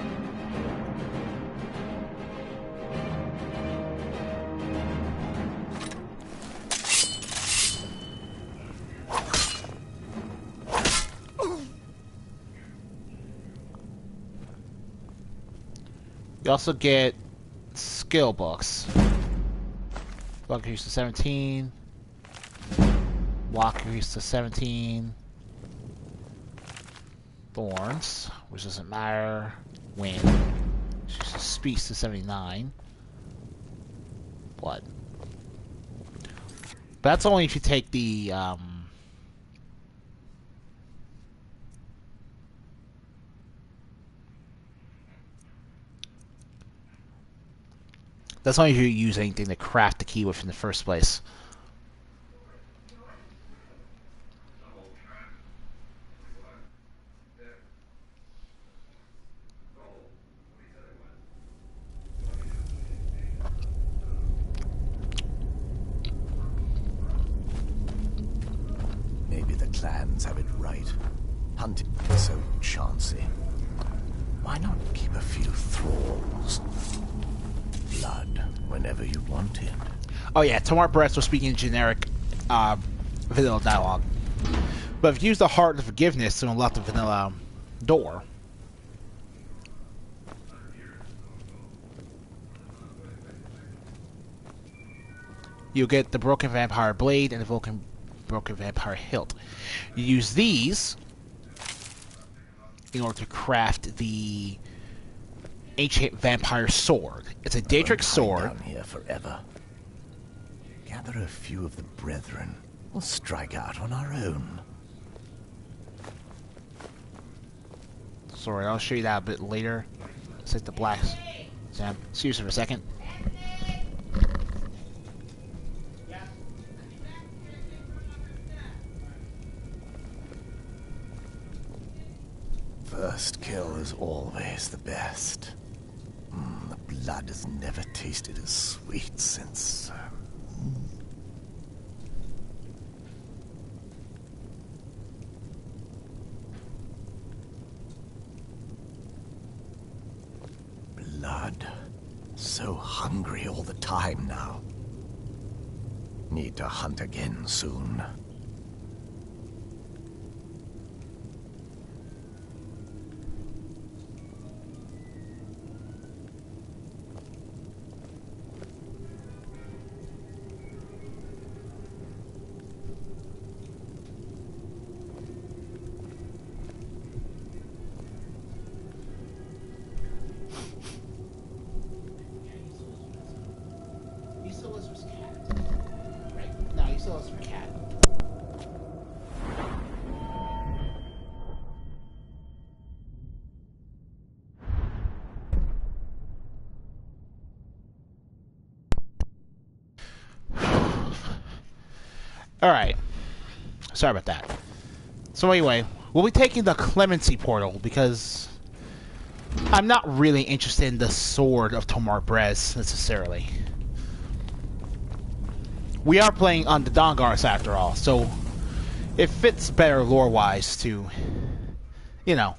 You also get skill books. Block increase to 17. Block increase to 17. Thorns, which doesn't matter. Wind, which is speech to 79. Blood. But that's only if you take the That's only if you use anything to craft the key with in the first place. Maybe the clans have it right. Hunting is so chancy. Why not keep a few thralls? Blood whenever you want it. Oh yeah, Tomark Bres was speaking generic vanilla dialogue. But if you use the Heart of Forgiveness to unlock the vanilla door, you'll get the Broken Vampire Blade and the Broken Vampire Hilt. You use these in order to craft the Ancient Vampire Sword. It's a Daedric sword. Down here forever. Gather a few of the brethren. We'll strike out on our own. Sorry, I'll show you that a bit later. Let's hit the black. Sam, excuse me for a second. First kill is always the best. The blood has never tasted as sweet since... Blood. So hungry all the time now. Need to hunt again soon. Alright. Sorry about that. So anyway, we'll be taking the Clemency portal because I'm not really interested in the sword of Tomark Bres necessarily. We are playing on the Dongars after all, so it fits better lore-wise to, you know.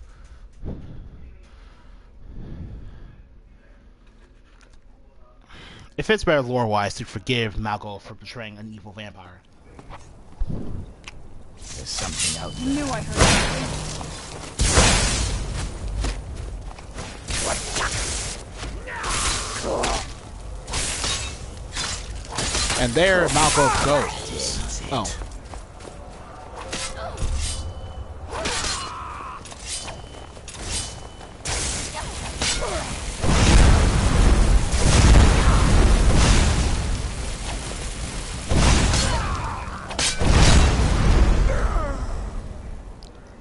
It fits better lore-wise to forgive Malgo for betraying an evil vampire. There's something out there. Knew I heard something. And there Malgo goes. Oh.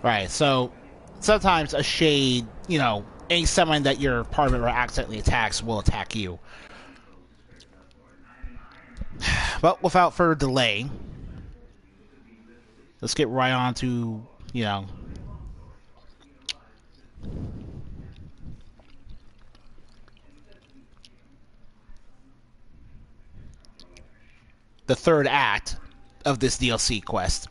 Right, so sometimes a shade, you know, any someone that your partner accidentally attacks will attack you. But without further delay, let's get right on to, you know, the third act of this DLC quest.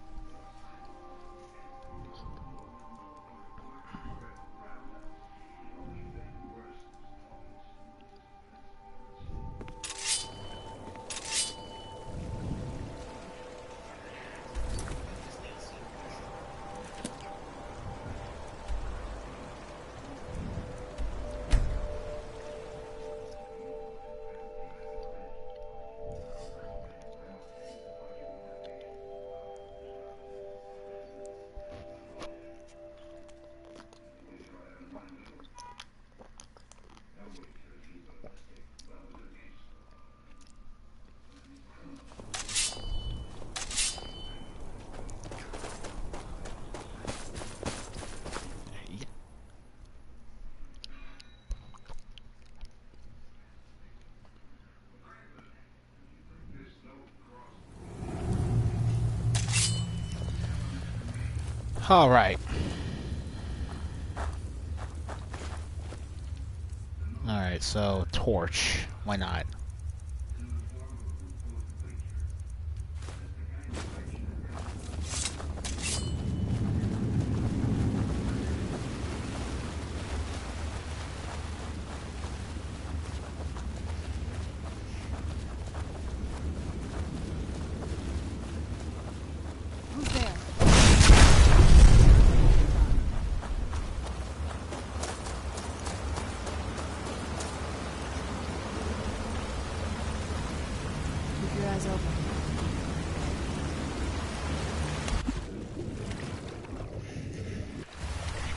Alright. Alright, so torch. Why not? Who's there? Keep your eyes open.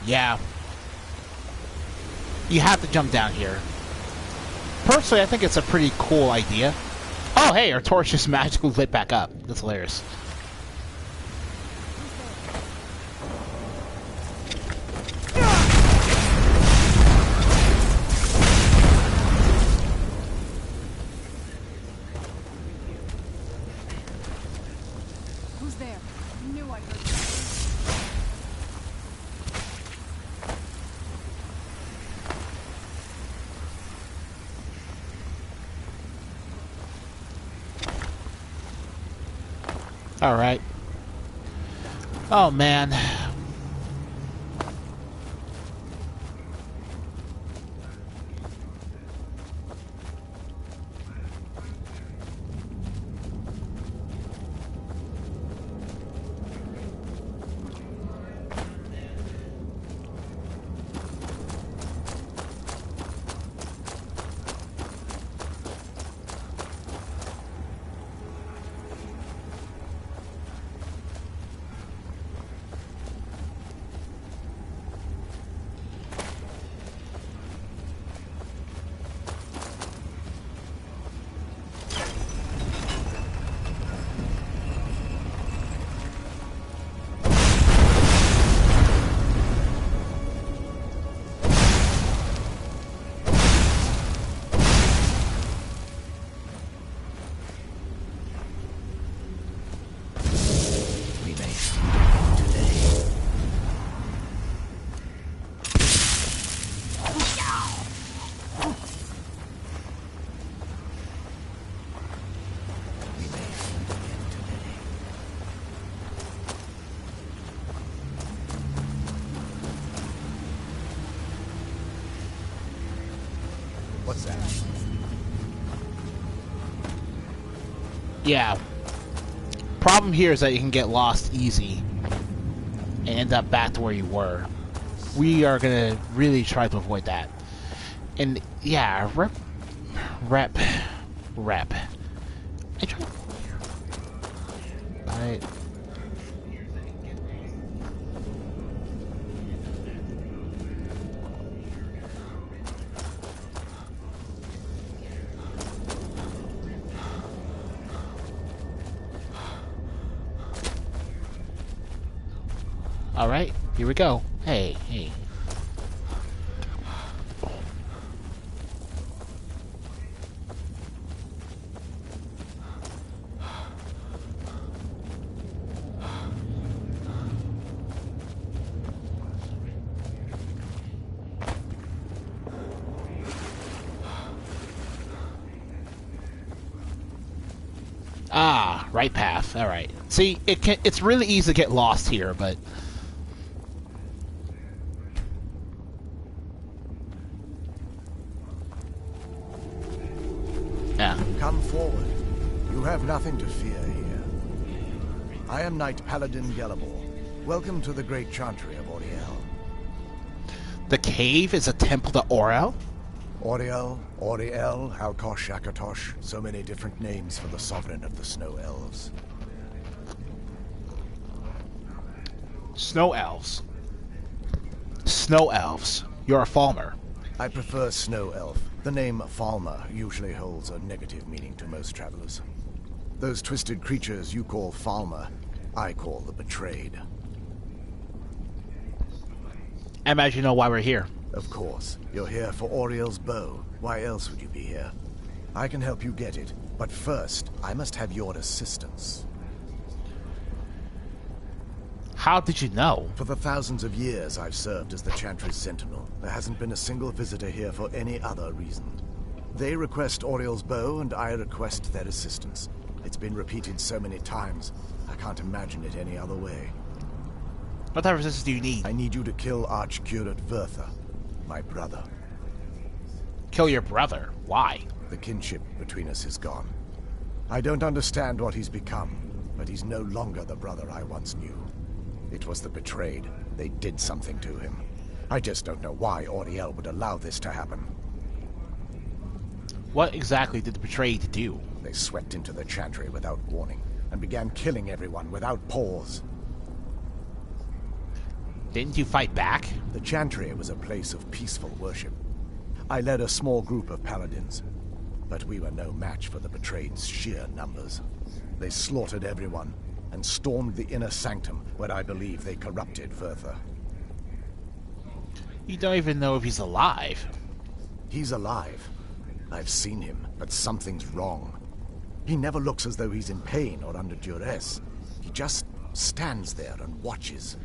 Yeah. You have to jump down here. Personally, I think it's a pretty cool idea. Oh, hey, our torch just magically lit back up. That's hilarious. Who's there? I knew I heard something. Alright. Oh, man. What's that? Yeah. Problem here is that you can get lost easy and end up back to where you were. We are gonna really try to avoid that. And yeah, rep. I try. Alright. Alright, here we go. Hey. Ah, right path. Alright. See, it's really easy to get lost here, but... yeah. Come forward. You have nothing to fear here. I am Knight Paladin Gelabor. Welcome to the great Chantry of Oriel. The cave is a temple to Oriel? Oriel, Alkosh, Akatosh, so many different names for the sovereign of the Snow Elves. Snow Elves. Snow Elves. You're a Falmer. I prefer Snow Elf. The name Falmer usually holds a negative meaning to most travelers. Those twisted creatures you call Falmer, I call the Betrayed. I imagine you know why we're here. Of course. You're here for Oriel's bow. Why else would you be here? I can help you get it, but first, I must have your assistance. How did you know? For the thousands of years I've served as the Chantry's sentinel, there hasn't been a single visitor here for any other reason. They request Oriel's bow, and I request their assistance. It's been repeated so many times, I can't imagine it any other way. What type of resistance do you need? I need you to kill Archcurate Vertha, my brother. Kill your brother? Why? The kinship between us is gone. I don't understand what he's become, but he's no longer the brother I once knew. It was the betrayed. They did something to him. I just don't know why Oriel would allow this to happen. What exactly did the betrayed do? They swept into the Chantry without warning, and began killing everyone without pause. Didn't you fight back? The Chantry was a place of peaceful worship. I led a small group of paladins, but we were no match for the betrayed's sheer numbers. They slaughtered everyone, and stormed the inner sanctum, where I believe they corrupted Vertha. You don't even know if he's alive. He's alive. I've seen him, but something's wrong. He never looks as though he's in pain or under duress. He just stands there and watches,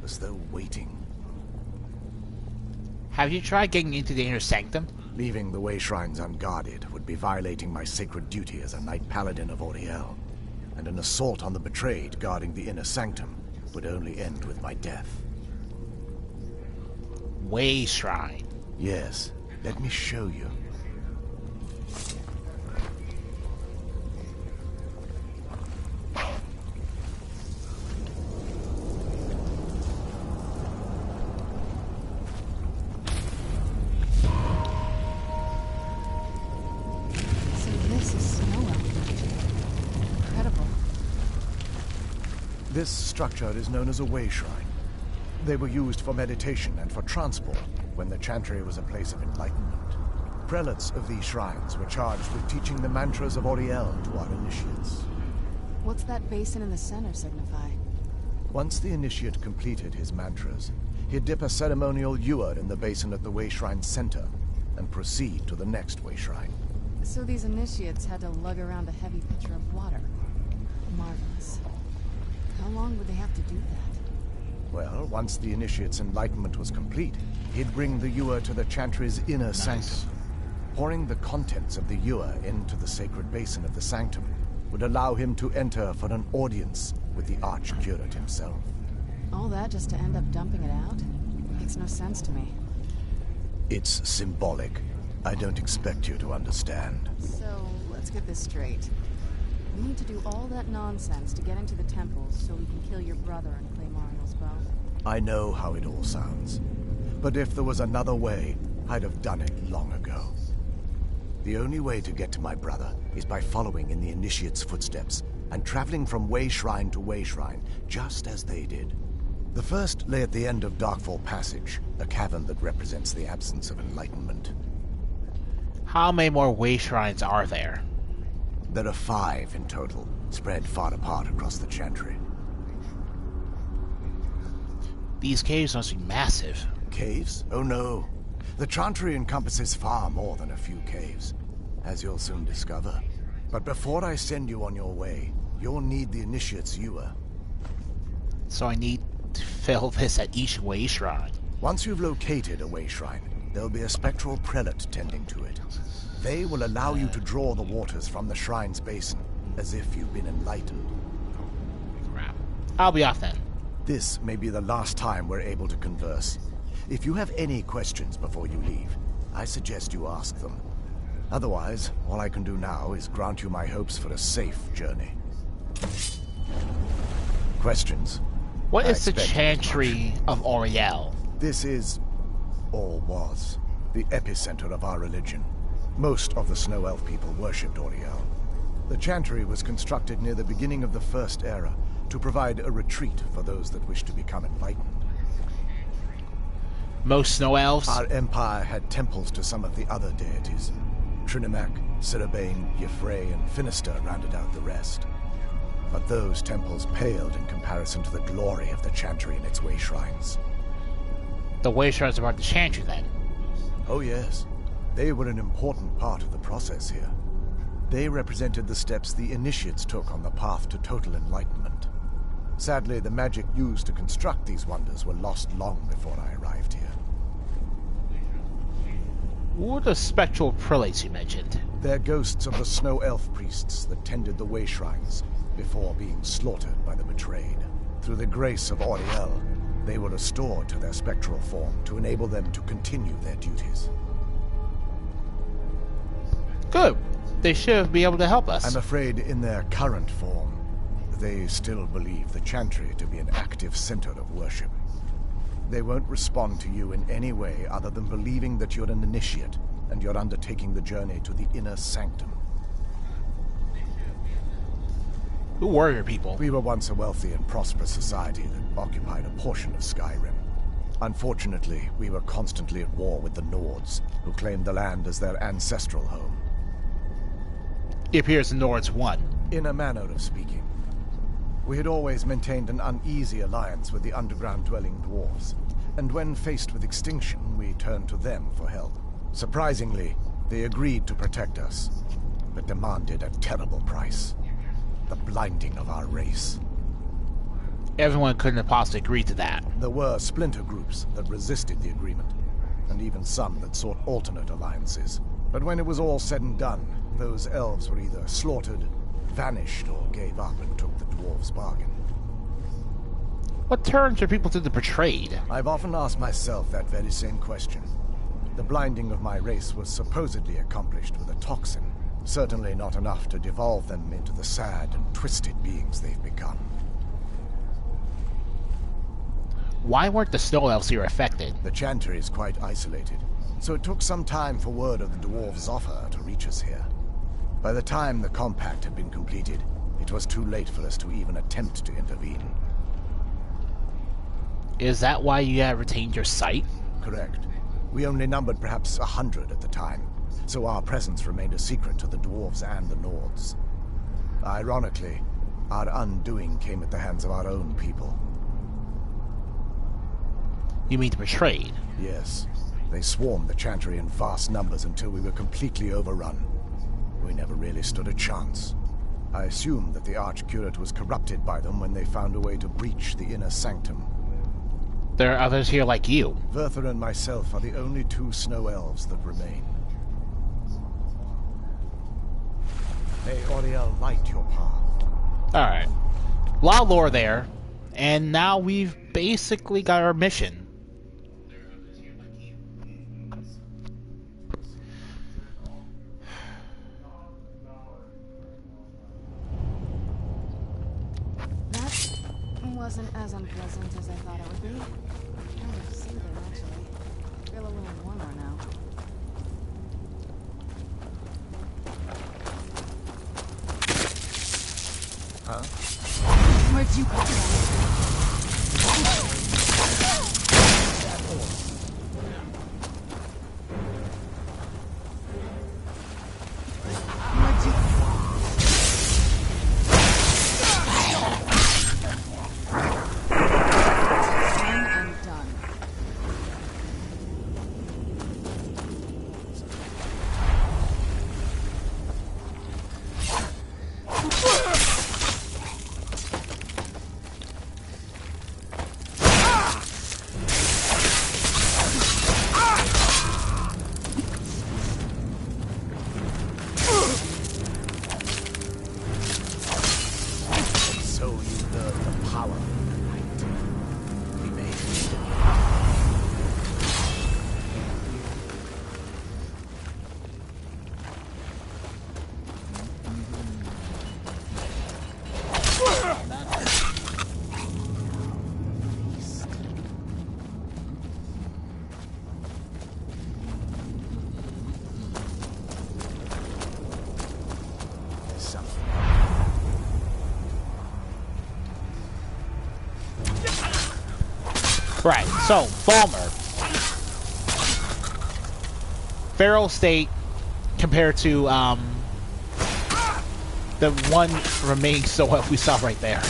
as though waiting. Have you tried getting into the inner sanctum? Leaving the way shrines unguarded would be violating my sacred duty as a knight paladin of Oriel. And an assault on the betrayed guarding the inner sanctum would only end with my death. Way Shrine. Yes, let me show you. So this is snow elf magic. Incredible. This structure is known as a way shrine. They were used for meditation and for transport when the Chantry was a place of enlightenment. Prelates of these shrines were charged with teaching the mantras of Oriel to our initiates. What's that basin in the center signify? Once the initiate completed his mantras, he'd dip a ceremonial ewer in the basin at the way shrine's center and proceed to the next way shrine. So these initiates had to lug around a heavy pitcher of water. Marvelous. How long would they have to do that? Well, once the initiate's enlightenment was complete, he'd bring the ewer to the Chantry's inner sanctum. Pouring the contents of the ewer into the sacred basin of the sanctum would allow him to enter for an audience with the Archcurate himself. All that just to end up dumping it out? Makes no sense to me. It's symbolic. I don't expect you to understand. So, let's get this straight. We need to do all that nonsense to get into the temples so we can kill your brother and claim Oriel's bow. I know how it all sounds. But if there was another way, I'd have done it long ago. The only way to get to my brother is by following in the initiate's footsteps and traveling from way shrine to way shrine, just as they did. The first lay at the end of Darkfall Passage, a cavern that represents the absence of enlightenment. How many more way shrines are there? There are 5 in total, spread far apart across the Chantry. These caves must be massive. Caves? Oh no. The Chantry encompasses far more than a few caves, as you'll soon discover. But before I send you on your way, you'll need the initiate's ewer. So I need to fill this at each way shrine. Once you've located a way shrine, there'll be a spectral prelate tending to it. They will allow you to draw the waters from the shrine's basin, as if you've been enlightened. Crap. I'll be off then. This may be the last time we're able to converse. If you have any questions before you leave, I suggest you ask them. Otherwise, all I can do now is grant you my hopes for a safe journey. Questions? What I is the expect Chantry of Oriel? This is, or was, the epicenter of our religion. Most of the Snow Elf people worshipped Oriel. The Chantry was constructed near the beginning of the First Era to provide a retreat for those that wish to become enlightened. Most snow elves? Our empire had temples to some of the other deities. Trinimac, Ciribane, Yffrey, and Finister rounded out the rest. But those temples paled in comparison to the glory of the Chantry and its way shrines. The way shrines are part of the Chantry then? Oh yes. They were an important part of the process here. They represented the steps the initiates took on the path to total enlightenment. Sadly, the magic used to construct these wonders were lost long before I arrived here. What are the spectral prelates you mentioned? They're ghosts of the snow elf priests that tended the way shrines before being slaughtered by the betrayed. Through the grace of Oriel, they were restored to their spectral form to enable them to continue their duties. Good. They should be able to help us. I'm afraid in their current form, they still believe the Chantry to be an active center of worship. They won't respond to you in any way other than believing that you're an initiate and you're undertaking the journey to the inner sanctum. Who were your people? We were once a wealthy and prosperous society that occupied a portion of Skyrim. Unfortunately, we were constantly at war with the Nords, who claimed the land as their ancestral home. It appears the Nords won. In a manner of speaking. We had always maintained an uneasy alliance with the underground-dwelling dwarves, and when faced with extinction, we turned to them for help. Surprisingly, they agreed to protect us, but demanded a terrible price. The blinding of our race. Everyone couldn't have possibly agreed to that. There were splinter groups that resisted the agreement, and even some that sought alternate alliances. But when it was all said and done, those elves were either slaughtered, vanished, or gave up and took the dwarves' bargain. What turns your people to the betrayed? I've often asked myself that very same question. The blinding of my race was supposedly accomplished with a toxin, certainly not enough to devolve them into the sad and twisted beings they've become. Why weren't the snow elves here affected? The Chantry is quite isolated, so it took some time for word of the dwarves' offer to reach us here. By the time the compact had been completed, it was too late for us to even attempt to intervene. Is that why you have retained your sight? Correct. We only numbered perhaps 100 at the time, so our presence remained a secret to the dwarves and the Nords. Ironically, our undoing came at the hands of our own people. You mean the betrayed? Yes. They swarmed the Chantry in vast numbers until we were completely overrun. We never really stood a chance. I assume that the Archcurate was corrupted by them when they found a way to breach the inner sanctum. There are others here like you. Verther and myself are the only two snow elves that remain. May Oriel light your path. Alright. A lot of lore there, and now we've basically got our mission. Wasn't as unpleasant as I thought it would be. Kind of soothing, actually. Feel a little warmer now. Huh? Where'd you come from? Right, so, Balmer. Feral state compared to, the one remaining so what we saw right there.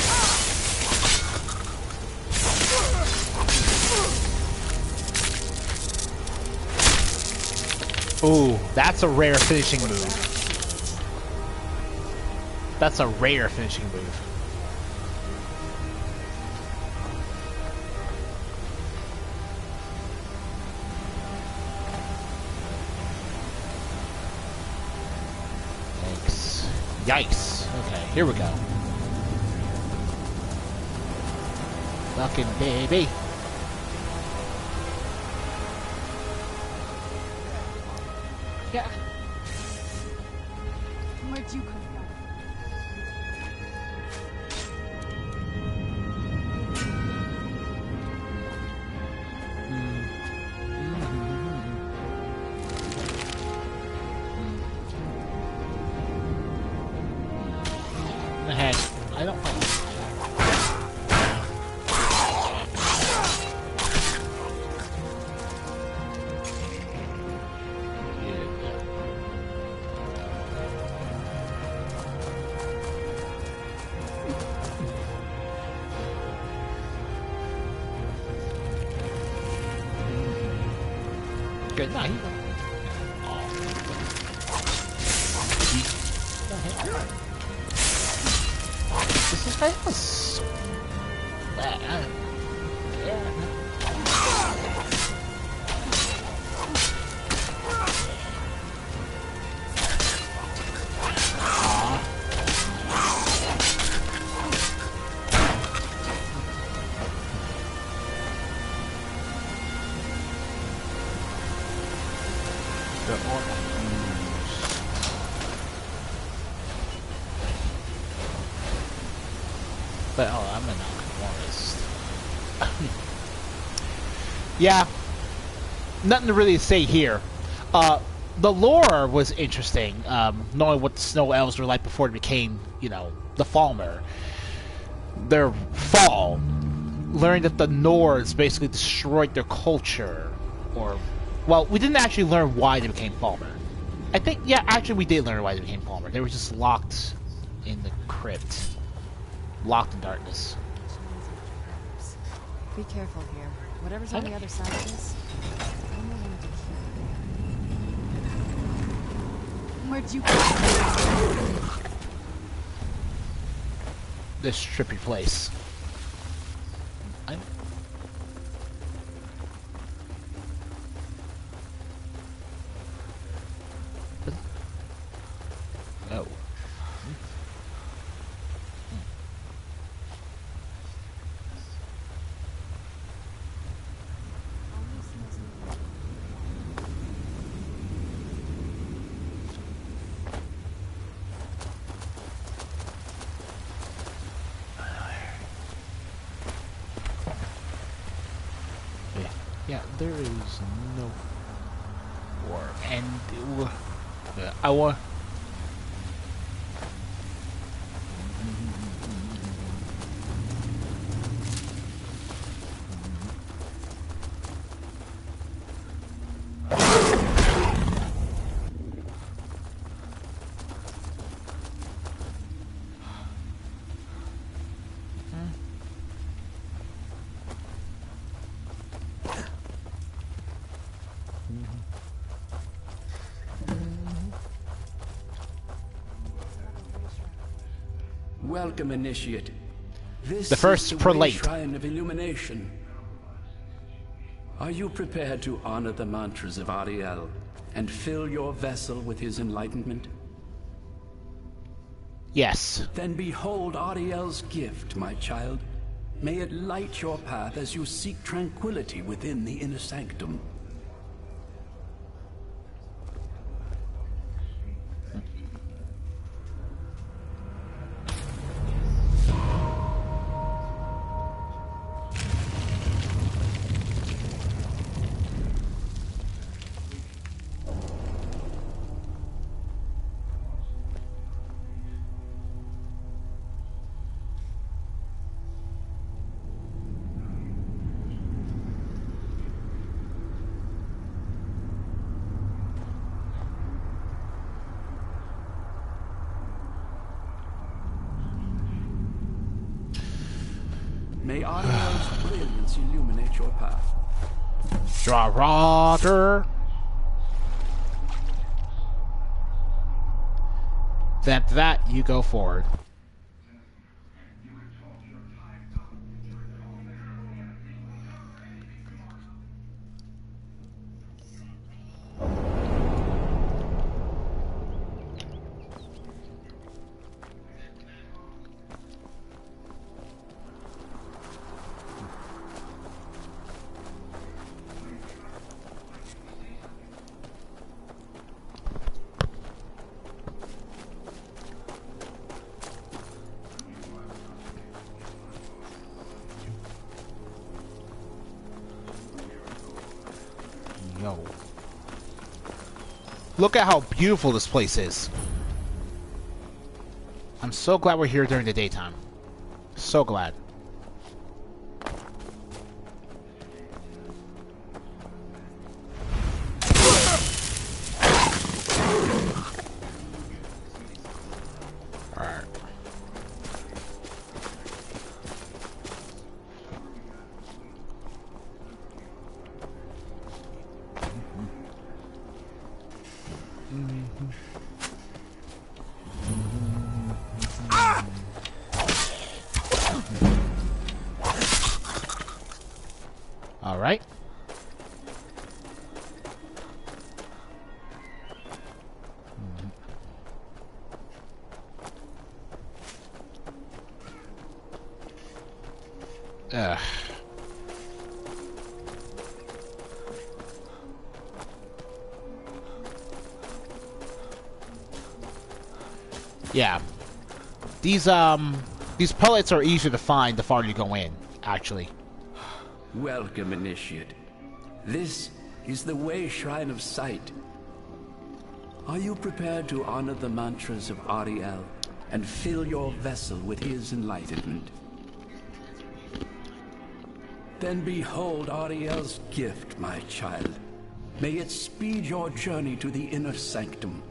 Ooh, that's a rare finishing move. That's a rare finishing move. Yikes. Okay, here we go. Fucking baby. Yeah. Where'd you come from? Ahead. I don't know. Good night. This is famous. But oh, I'm a nonconformist. Yeah, nothing to really say here. The lore was interesting, knowing what the Snow Elves were like before they became, you know, the Falmer. Their fall, learning that the Nords basically destroyed their culture, or, well, we didn't actually learn why they became Falmer. I think, yeah, actually we did learn why they became Falmer. They were just locked in the crypt. Locked in darkness. Be careful here. Whatever's on the other side of this, I don't know when to kill. Where'd you go? This trippy place. Oh. Yeah, there is no war, and I want. Welcome, Initiate. This The first is prelate. Shrine of Illumination. Are you prepared to honor the mantras of Oriel and fill your vessel with his enlightenment? Yes. Then behold Oriel's gift, my child. May it light your path as you seek tranquility within the inner sanctum. May Oriel's brilliance illuminate your path. Roger. Then after that, you go forward. Yo. Look at how beautiful this place is. I'm so glad we're here during the daytime. So glad. Alright. All right. Ugh. Yeah. These pellets are easier to find the farther you go in, actually. Welcome, Initiate. This is the Way Shrine of Sight. Are you prepared to honor the mantras of Oriel and fill your vessel with his enlightenment? Then behold Oriel's gift, my child. May it speed your journey to the inner sanctum.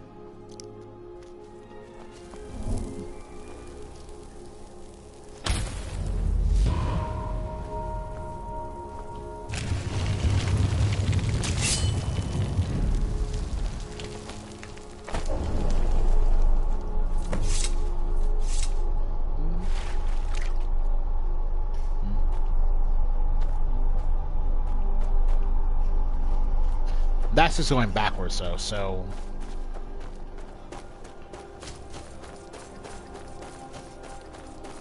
That's just going backwards, though, so...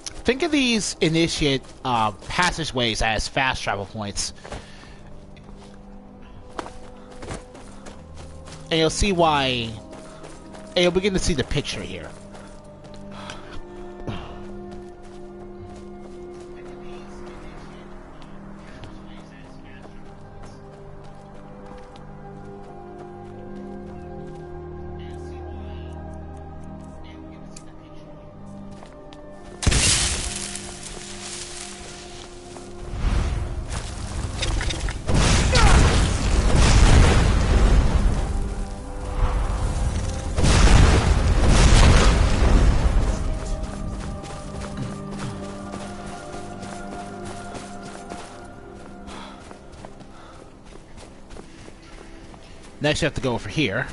Think of these initiate passageways as fast travel points. And you'll see why... And you'll begin to see the picture here. Next you have to go over here.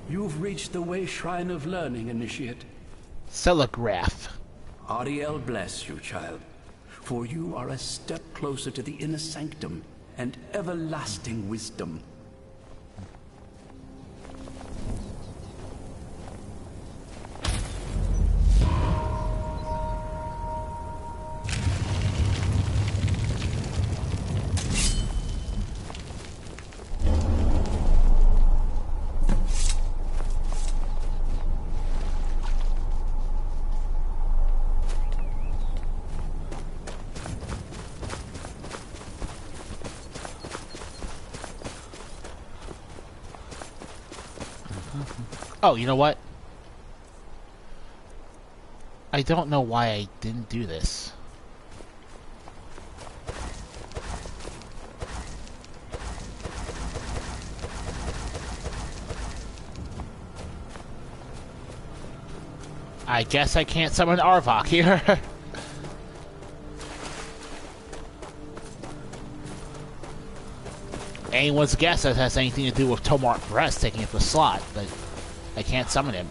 You've reached the Way Shrine of Learning, Initiate. Phylactery. Oriel bless you, child, for you are a step closer to the inner sanctum and everlasting wisdom. Oh, you know what? I don't know why I didn't do this. I guess I can't summon Arvok here. Anyone's guess that has anything to do with Tomark Bres taking up the slot, but I can't summon him.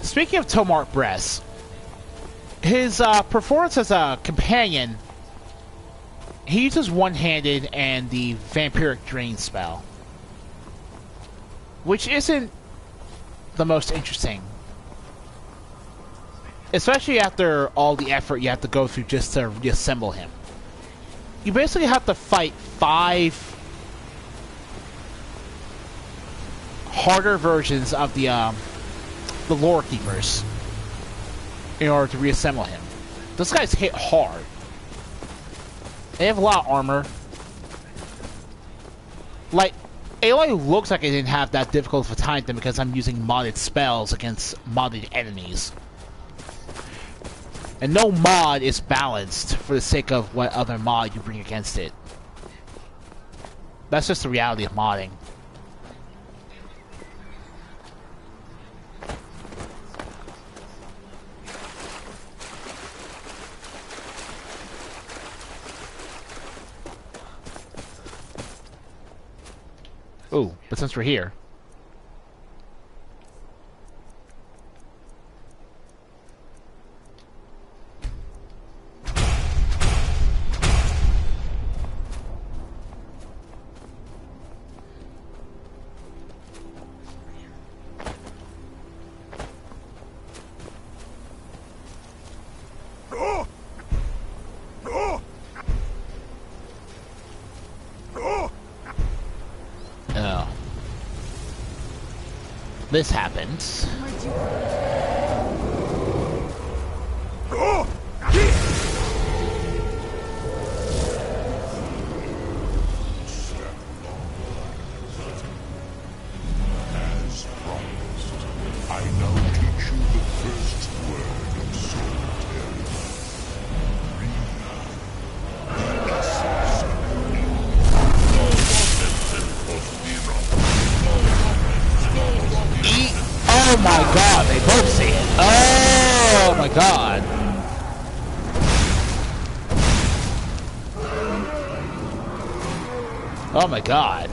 Speaking of Tomark Bres, his performance as a companion he uses one-handed and the vampiric drain spell, which isn't the most interesting, especially after all the effort you have to go through just to reassemble him. You basically have to fight 5 harder versions of the lore keepers in order to reassemble him. Those guys hit hard. They have a lot of armor. Like, Aloy looks like it didn't have that difficult of a time with them because I'm using modded spells against modded enemies. And no mod is balanced for the sake of what other mod you bring against it. That's just the reality of modding. Ooh, but since we're here... this happens. As promised, I now teach you the first word of Soul Oh my god, they both see it. Oh my god. Oh my god.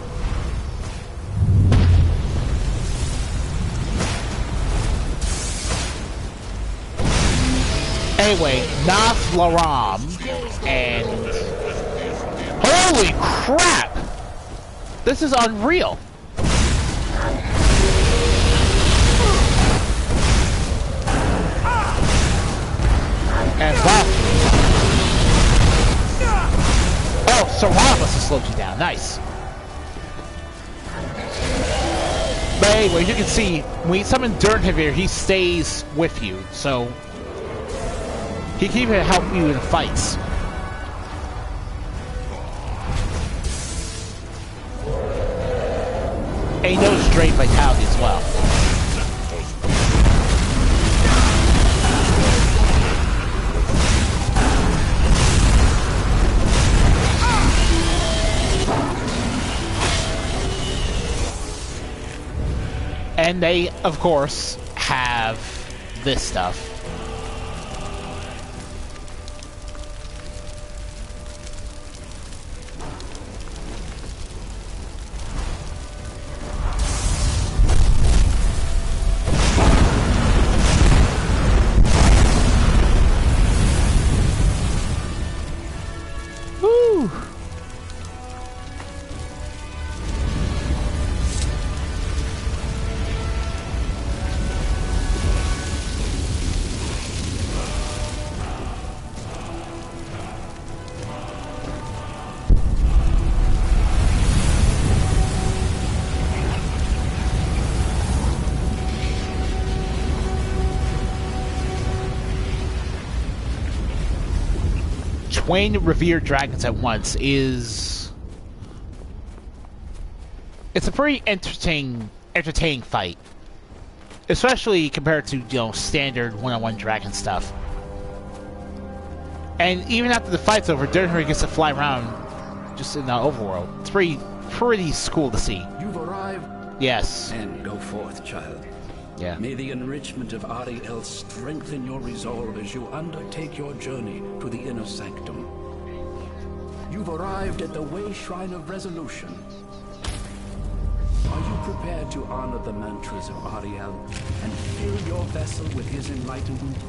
Anyway, Moth Laram and... Holy crap! This is unreal. And Moth. Oh, Saravas has slowed you down. Nice. But anyway, you can see, when you summon Durnhavir, he stays with you, so... he can even help you in fights. And he knows Drain Vitality as well. And they, of course, have this stuff. Woo! Twain revered dragons at once is... it's a pretty entertaining fight. Especially compared to, you know, standard one-on-one dragon stuff. And even after the fight's over, Durnhavir gets to fly around just in the overworld. It's pretty cool to see. You've arrived? Yes. And go forth, child. Yeah. May the enrichment of Oriel strengthen your resolve as you undertake your journey to the inner sanctum. You've arrived at the Way Shrine of Resolution. Are you prepared to honor the mantras of Oriel and fill your vessel with his enlightenment? '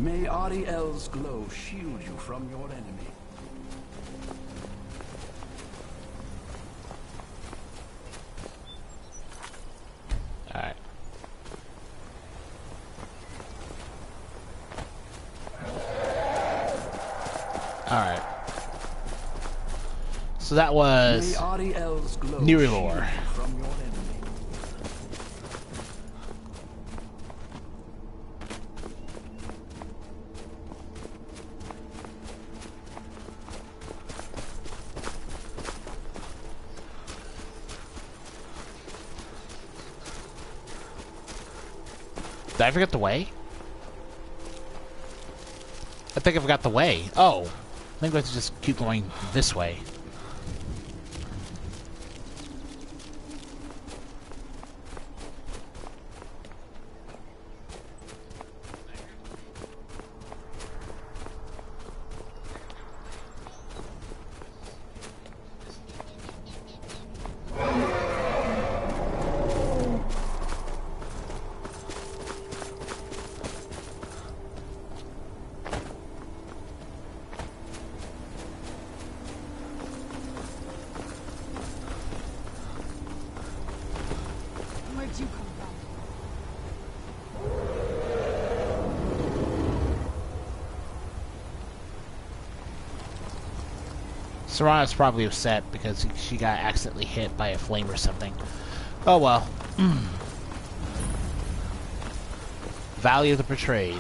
May Oriel's glow shield you from your enemy. Alright. Alright. So that was Nerilor. From your enemy. Did I forget the way? I think I forgot the way. Oh. I think we have to just keep going this way. Where'd you come from? Serana's probably upset because she got accidentally hit by a flame or something. Oh well. Valley of the Betrayed.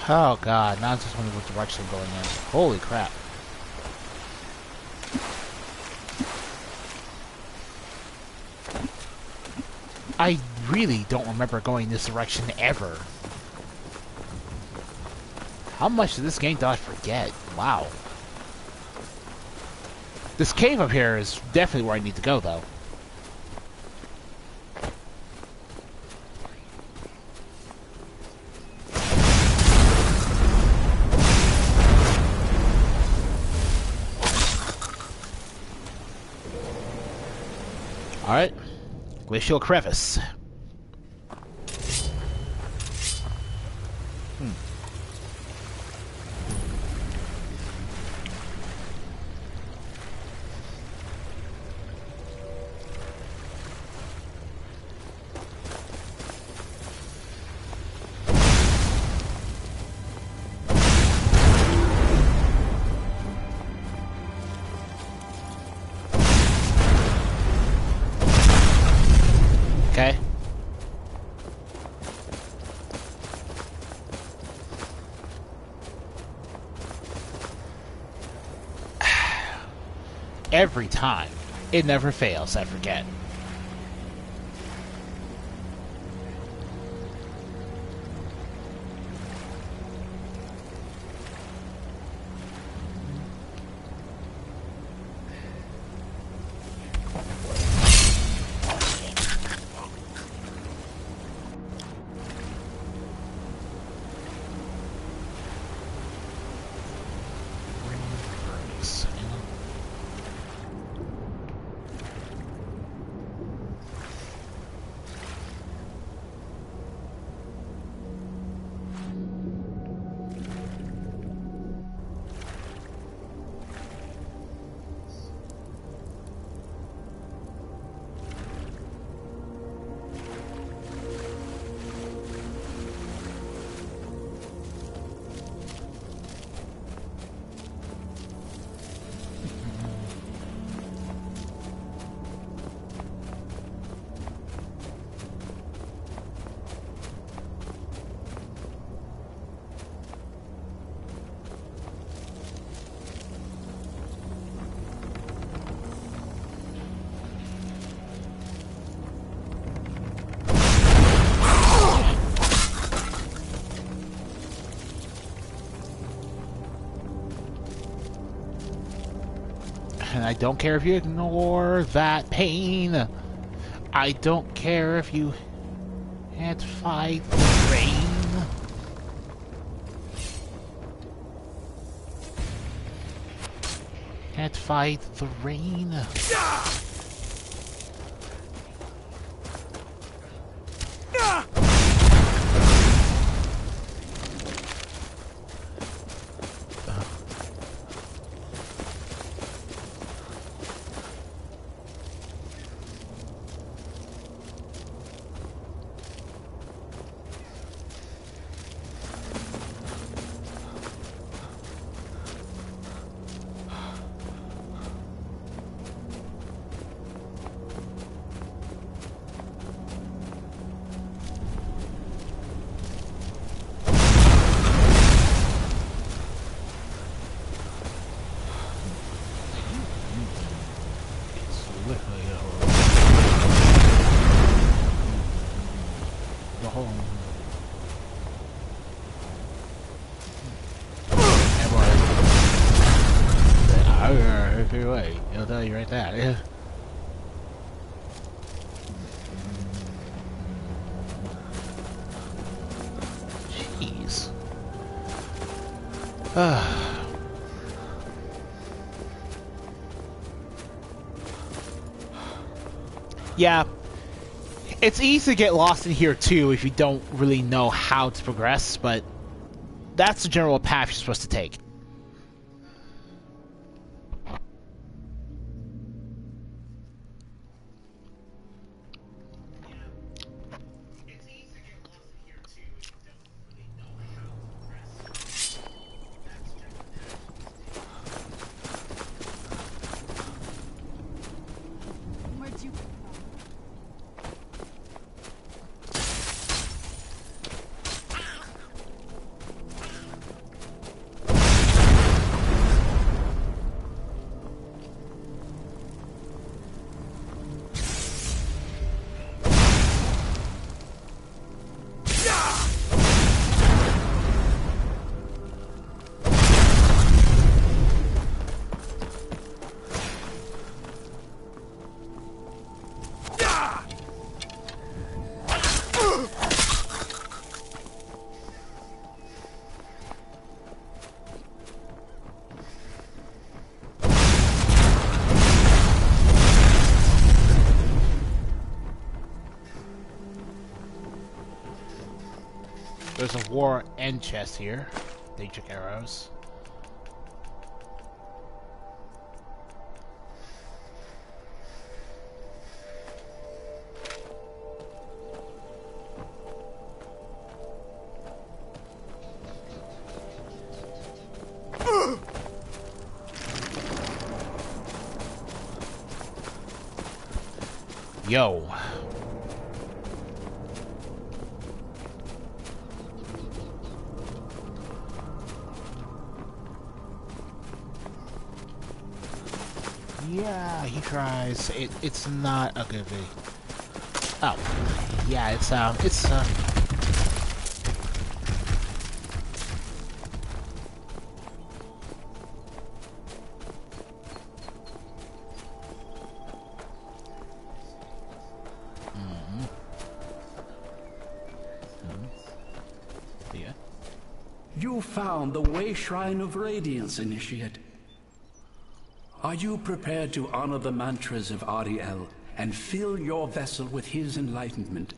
Oh god, now I just wonder what direction I'm going in. Holy crap. I really don't remember going this direction ever. How much of this game did I forget? Wow. This cave up here is definitely where I need to go, though. Alright. Glacial Crevice. Okay. Every time. It never fails, I forget. and I don't care if you ignore that pain. I don't care if you can't fight the rain. Can't fight the rain. Wait, it'll tell you right there. Jeez. Yeah, it's easy to get lost in here too if you don't really know how to progress, but that's the general path you're supposed to take. There's a war end chest here. Danger arrows. Yo. Yeah, he tries. It's not a good video. Oh, yeah, it's yeah. You found the Way Shrine of Radiance, Initiate. Are you prepared to honor the mantras of Oriel and fill your vessel with his enlightenment?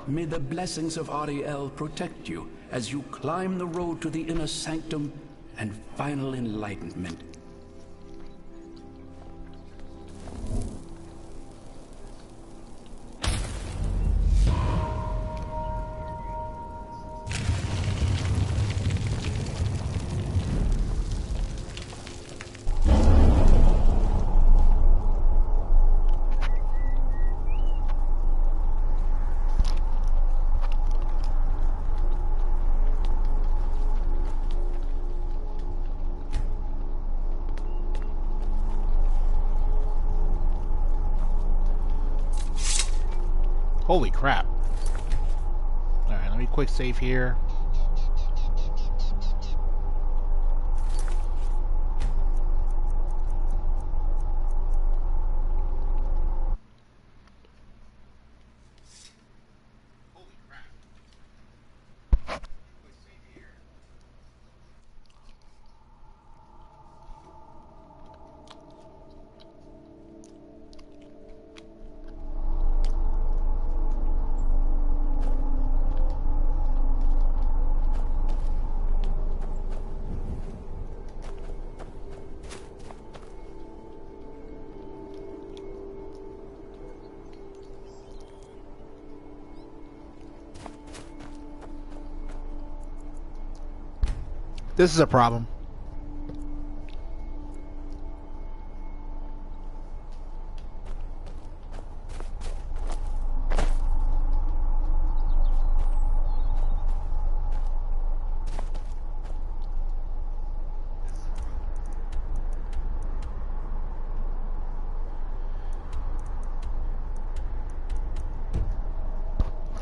May the blessings of Oriel protect you as you climb the road to the inner sanctum and final enlightenment. Holy crap. Alright, let me quick save here. This is a problem.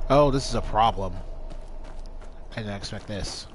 Oh, this is a problem. I didn't expect this.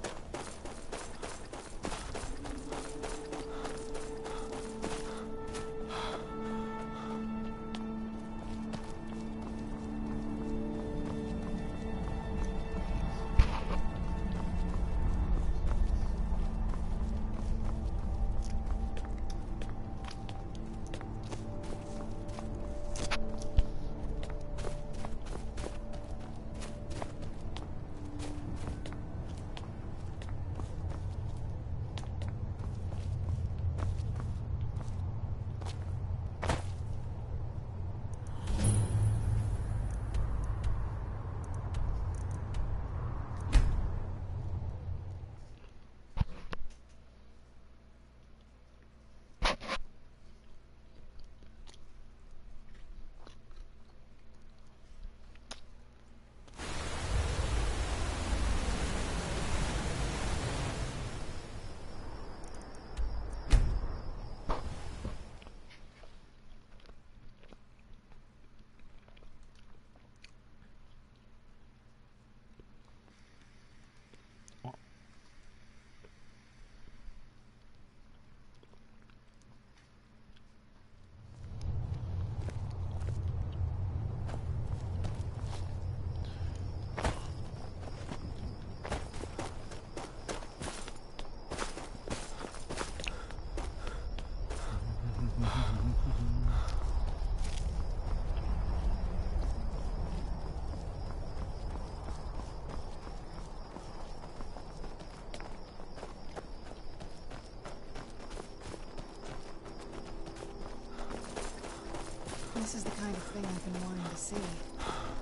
This is the kind of thing I've been wanting to see.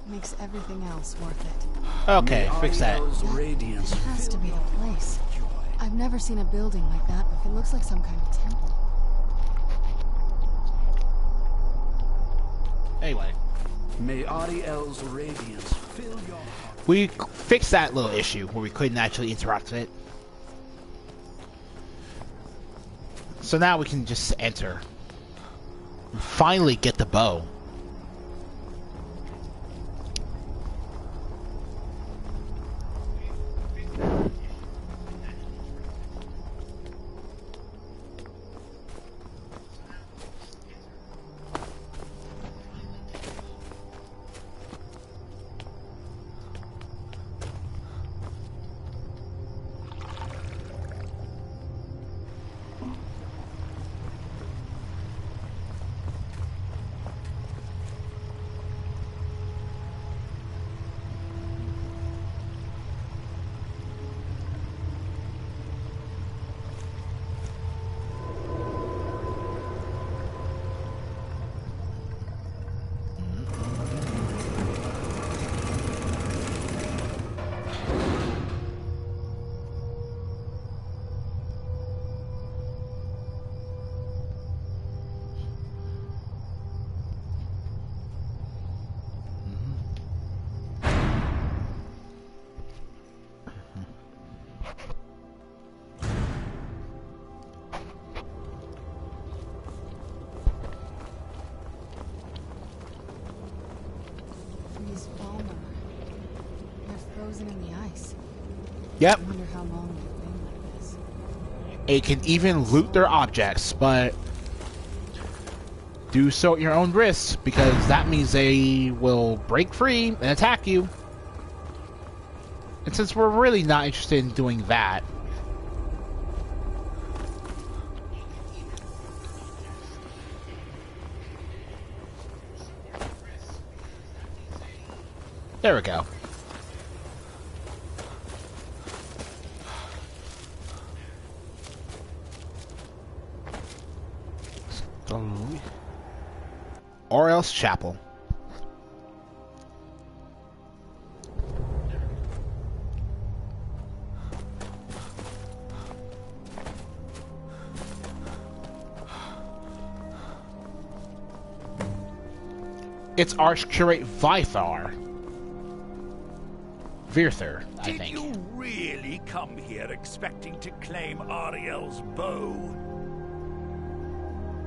Makes everything else worth it. Okay, fix that. Radiance It has to be the place. I've never seen a building like that, but it looks like some kind of temple. Anyway. May Oriel's radiance fill your heart. We fixed that little issue where we couldn't actually interact with it. So now we can just enter. Finally get the bow. Frozen in the ice. Yep. I wonder how long they've been like this. It can even loot their objects, but do so at your own risk, because that means they will break free and attack you. And since we're really not interested in doing that, there we go. Oriel's Chapel. It's Archcurate Vithar. Virthur, I think. Did you really come here expecting to claim Oriel's bow?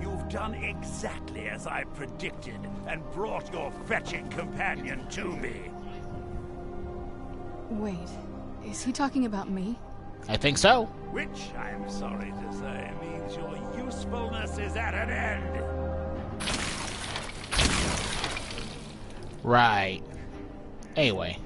You've done exactly as I predicted and brought your fetching companion to me. Wait, is he talking about me? I think so. Which, I'm sorry to say, means your usefulness is at an end. Right. Anyway.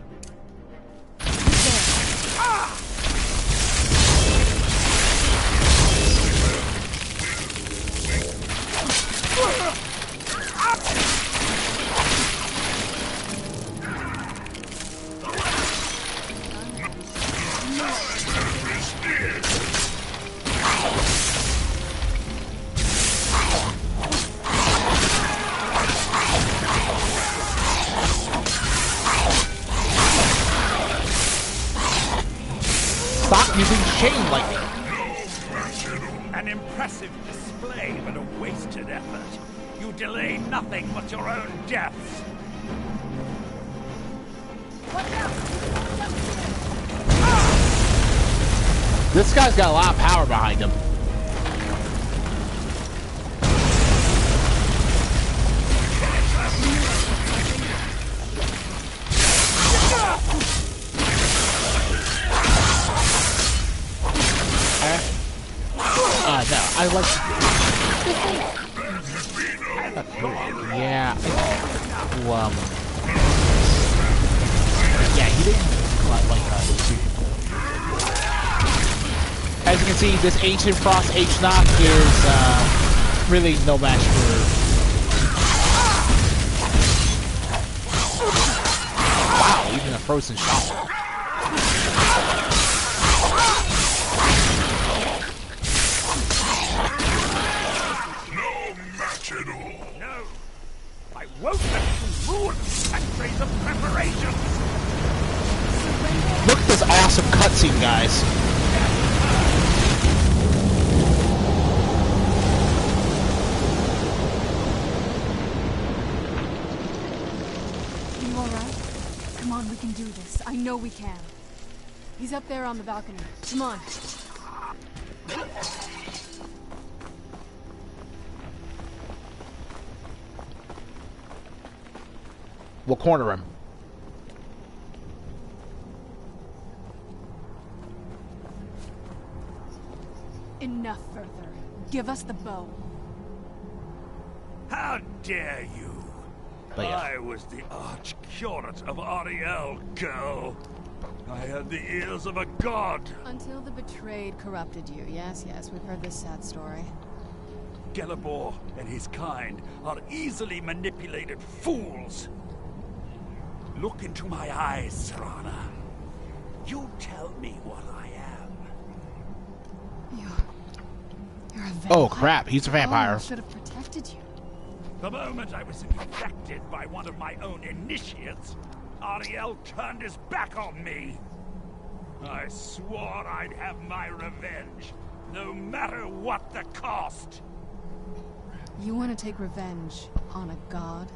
Stop using chain lightning. An impressive display, but a wasted effort. You delay nothing but your own deaths. This guy's got a lot of power behind him. No, I like. Yeah. Yeah, he didn't like as you can see, this Ancient Frost H-Knock is really no match for. Wow, even a frozen shot. No, I won't let you ruin centuries of preparation. Look at this awesome cutscene, guys. You alright? Come on, we can do this. I know we can. He's up there on the balcony. Come on. We'll corner him. Enough further. Give us the bow. How dare you? But yeah. I was the arch-curate of Oriel, girl. I had the ears of a god. Until the betrayed corrupted you. Yes, yes, we've heard this sad story. Gelibor and his kind are easily manipulated fools. Look into my eyes, Serana. You tell me what I am. You're a vampire. Oh crap, he's a vampire. Oh, I should have protected you. The moment I was infected by one of my own initiates, Oriel turned his back on me. I swore I'd have my revenge, no matter what the cost. You want to take revenge on a god?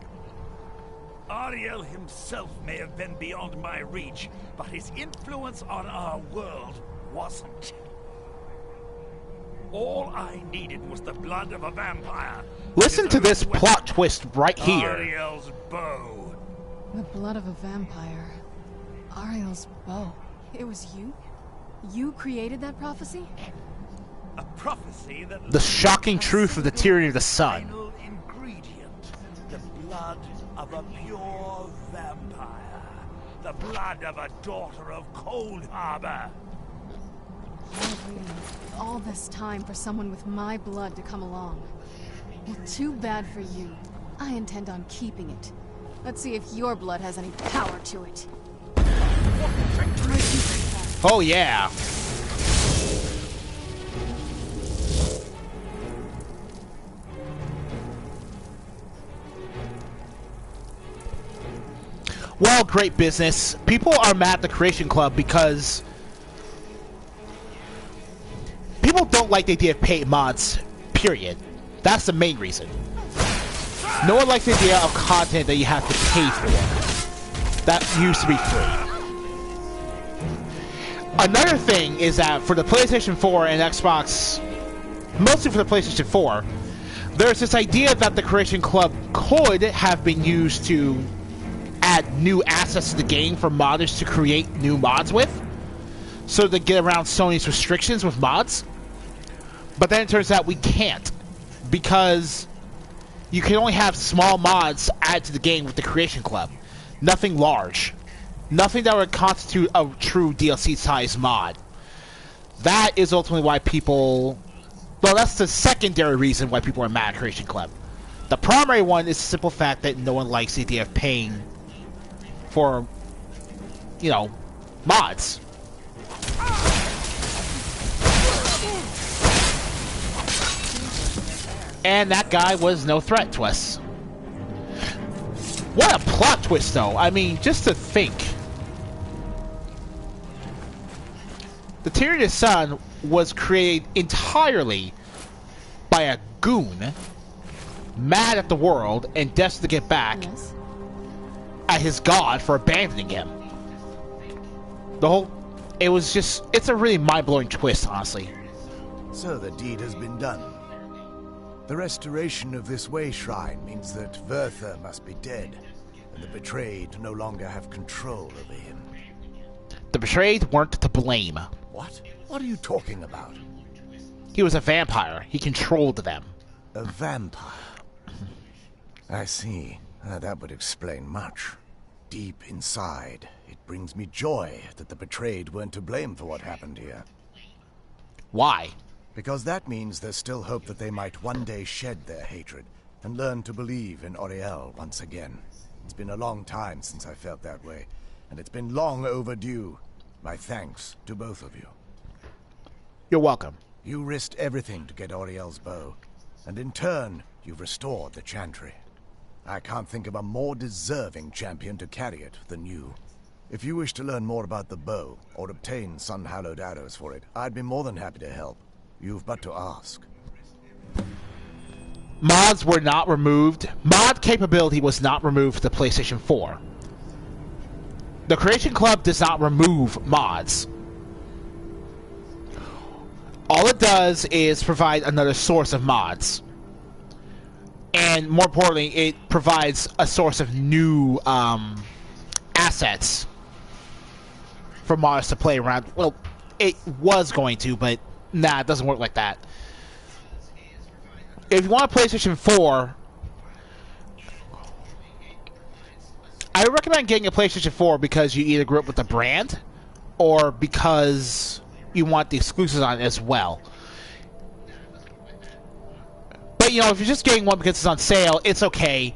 Oriel himself may have been beyond my reach, but his influence on our world wasn't. All I needed was the blood of a vampire. Listen to this plot twist right here. Oriel's bow. The blood of a vampire. Ariel's bow. It was you? You created that prophecy? A prophecy that The shocking truth of the tyranny of the sun. final ingredient, the blood of a pure vampire, the blood of a daughter of Cold Harbor. I've waited all this time for someone with my blood to come along. Well, too bad for you. I intend on keeping it. Let's see if your blood has any power to it. Oh yeah. Well, great business. People are mad at the Creation Club because people don't like the idea of paid mods, period. That's the main reason. No one likes the idea of content that you have to pay for. That used to be free. Another thing is that for the PlayStation 4 and Xbox, mostly for the PlayStation 4, there's this idea that the Creation Club could have been used to add new assets to the game for modders to create new mods with, so to get around Sony's restrictions with mods. But then it turns out we can't, because you can only have small mods added to the game with the Creation Club. Nothing large. Nothing that would constitute a true DLC-sized mod. That is ultimately why people... Well, that's the secondary reason why people are mad at Creation Club. The primary one is the simple fact that no one likes the idea of paying for, you know, mods. And that guy was no threat to us. What a plot twist, though. I mean, just to think. The Tyranids Sun was created entirely by a goon, mad at the world and desperate to get back at his god for abandoning him. It's a really mind-blowing twist, honestly. So the deed has been done. The restoration of this way shrine means that Verther must be dead, and the betrayed no longer have control over him. The betrayed weren't to blame. What? What are you talking about? He was a vampire. He controlled them. A vampire? I see. That would explain much. Deep inside, it brings me joy that the betrayed weren't to blame for what happened here. Why? Because that means there's still hope that they might one day shed their hatred and learn to believe in Oriel once again. It's been a long time since I felt that way, and it's been long overdue. My thanks to both of you. You're welcome. You risked everything to get Oriel's bow, and in turn, you've restored the Chantry. I can't think of a more deserving champion to carry it than you. If you wish to learn more about the bow, or obtain sun-hallowed arrows for it, I'd be more than happy to help. You've but to ask. Mods were not removed. Mod capability was not removed for the PlayStation 4. The Creation Club does not remove mods. All it does is provide another source of mods. And more importantly, it provides a source of new assets for modders to play around. Well, it was going to, but nah, it doesn't work like that. If you want a PlayStation 4, I recommend getting a PlayStation 4 because you either grew up with the brand or because you want the exclusives on it as well. But, you know, if you're just getting one because it's on sale, it's okay.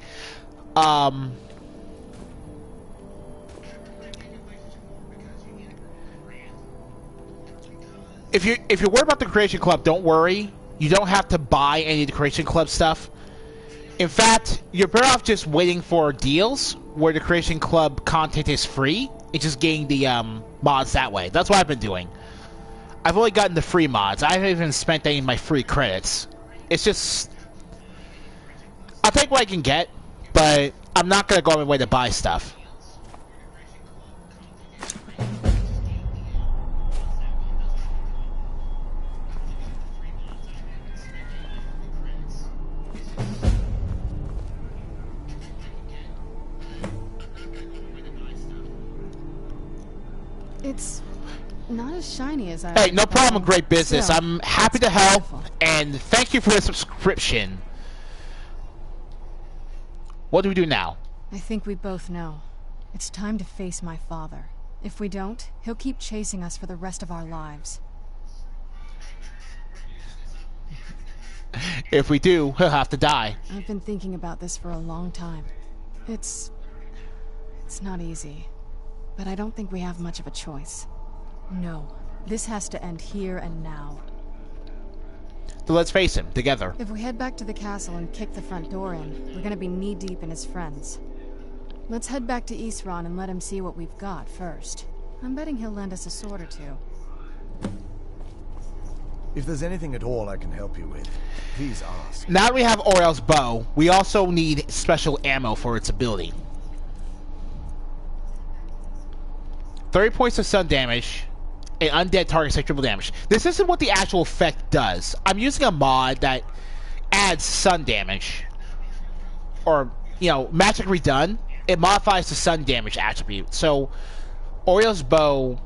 If you're worried about the Creation Club, don't worry. You don't have to buy any of the Creation Club stuff. In fact, you're better off just waiting for deals where the Creation Club content is free and just getting the mods that way. That's what I've been doing. I've only gotten the free mods. I haven't even spent any of my free credits. It's just... I'll take what I can get, but I'm not going to go on my way to buy stuff. It's not as shiny as I... Hey, no problem, great business. Still, I'm happy to help, beautiful. and thank you for the subscription. What do we do now? I think we both know. It's time to face my father. If we don't, he'll keep chasing us for the rest of our lives. If we do, he'll have to die. I've been thinking about this for a long time. It's not easy. But I don't think we have much of a choice. No. This has to end here and now. So let's face him, together. If we head back to the castle and kick the front door in, we're gonna be knee-deep in his friends. Let's head back to Isran and let him see what we've got first. I'm betting he'll lend us a sword or two. If there's anything at all I can help you with, please ask. Now that we have Oriel's bow, we also need special ammo for its ability. 30 points of stun damage, and undead targets take triple damage. This isn't what the actual effect does. I'm using a mod that adds stun damage. Or, you know, magic redone. It modifies the stun damage attribute. So, Oriel's bow,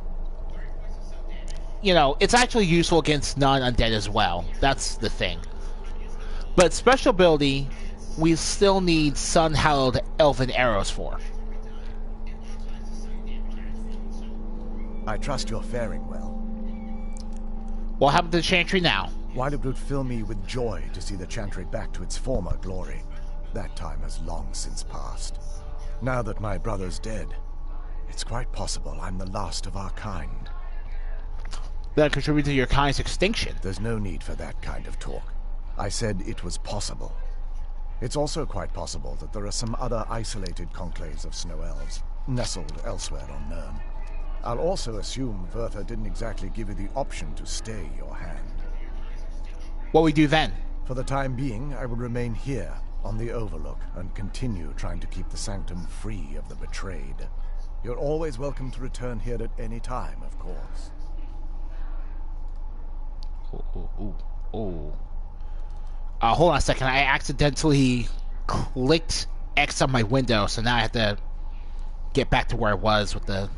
you know, it's actually useful against non-undead as well. That's the thing. But special ability, we still need sun-hallowed elven arrows for. I trust you're faring well. What happened to the Chantry now? While it would fill me with joy to see the Chantry back to its former glory, that time has long since passed. Now that my brother's dead, it's quite possible I'm the last of our kind. That contributed to your kind's extinction. There's no need for that kind of talk. I said it was possible. It's also quite possible that there are some other isolated conclaves of snow elves, nestled elsewhere on Nirn. I'll also assume Vertha didn't exactly give you the option to stay your hand. What we do then? For the time being, I will remain here, on the Overlook, and continue trying to keep the Sanctum free of the betrayed. You're always welcome to return here at any time, of course. Hold on a second. I accidentally clicked X on my window, so now I have to get back to where I was with the...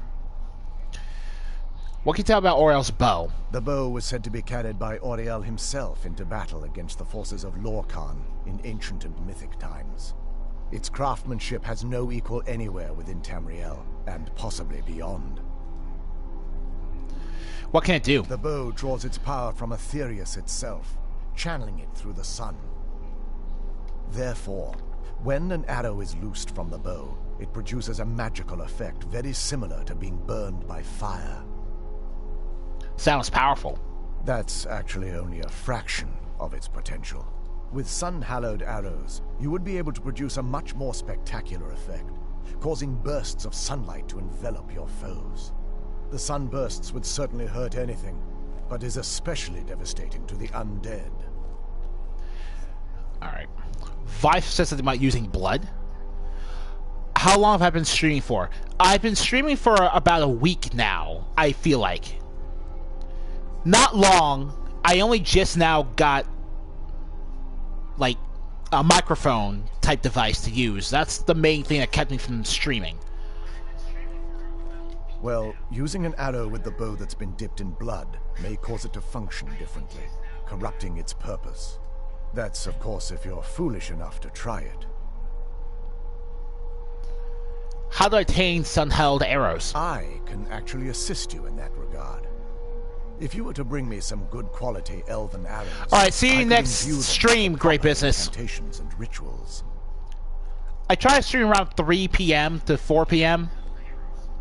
What can you tell about Oriel's bow? The bow was said to be carried by Oriel himself into battle against the forces of Lorkhan in ancient and mythic times. Its craftsmanship has no equal anywhere within Tamriel, and possibly beyond. What can it do? The bow draws its power from Aetherius itself, channeling it through the sun. Therefore, when an arrow is loosed from the bow, it produces a magical effect very similar to being burned by fire. Sounds powerful. That's actually only a fraction of its potential. With sun-hallowed arrows, you would be able to produce a much more spectacular effect, causing bursts of sunlight to envelop your foes. The sunbursts would certainly hurt anything, but is especially devastating to the undead. Alright. Vice says something about using blood. How long have I been streaming for? I've been streaming for about a week now, I feel like. Not long. I only just now got, like, a microphone type device to use. That's the main thing that kept me from streaming. Well, using an arrow with the bow that's been dipped in blood may cause it to function differently, corrupting its purpose. That's, of course, if you're foolish enough to try it. How do I attain sun-held arrows? I can actually assist you in that regard. If you were to bring me some good quality elven arrows... Alright, see you next stream, Great Business. Incantations and rituals. I try to stream around 3 p.m. to 4 p.m.,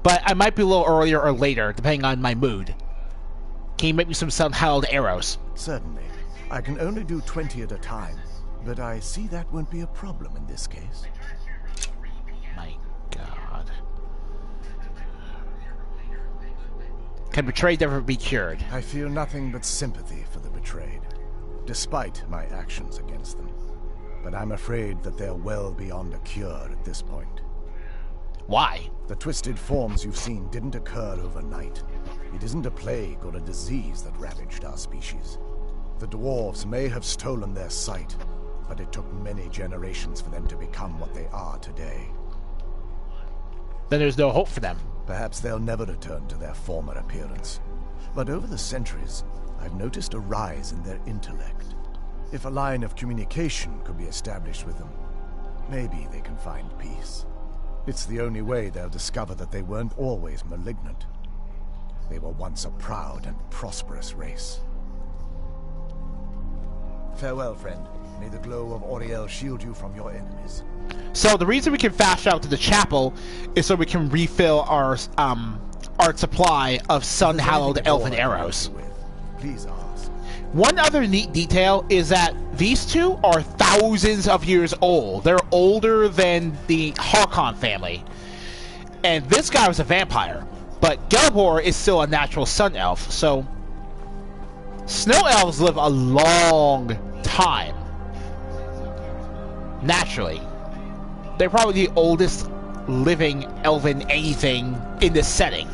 but I might be a little earlier or later, depending on my mood. Can you make me some sun-held arrows? Certainly. I can only do 20 at a time, but I see that won't be a problem in this case. My God. Can betrayed ever be cured? I feel nothing but sympathy for the betrayed, despite my actions against them. But I'm afraid that they're well beyond a cure at this point. Why? The twisted forms you've seen didn't occur overnight. It isn't a plague or a disease that ravaged our species. The dwarves may have stolen their sight, but it took many generations for them to become what they are today. Then there's no hope for them. Perhaps they'll never return to their former appearance. But over the centuries, I've noticed a rise in their intellect. If a line of communication could be established with them, maybe they can find peace. It's the only way they'll discover that they weren't always malignant. They were once a proud and prosperous race. Farewell, friend. May the glow of Oriel shield you from your enemies. So the reason we can fast travel to the chapel is so we can refill our supply of sun-hallowed elven arrows. Please ask. One other neat detail is that these two are thousands of years old. They're older than the Harkon family. And this guy was a vampire. But Gelbor is still a natural sun elf, so Snow elves live a long time. Naturally. They're probably the oldest living elven anything in this setting.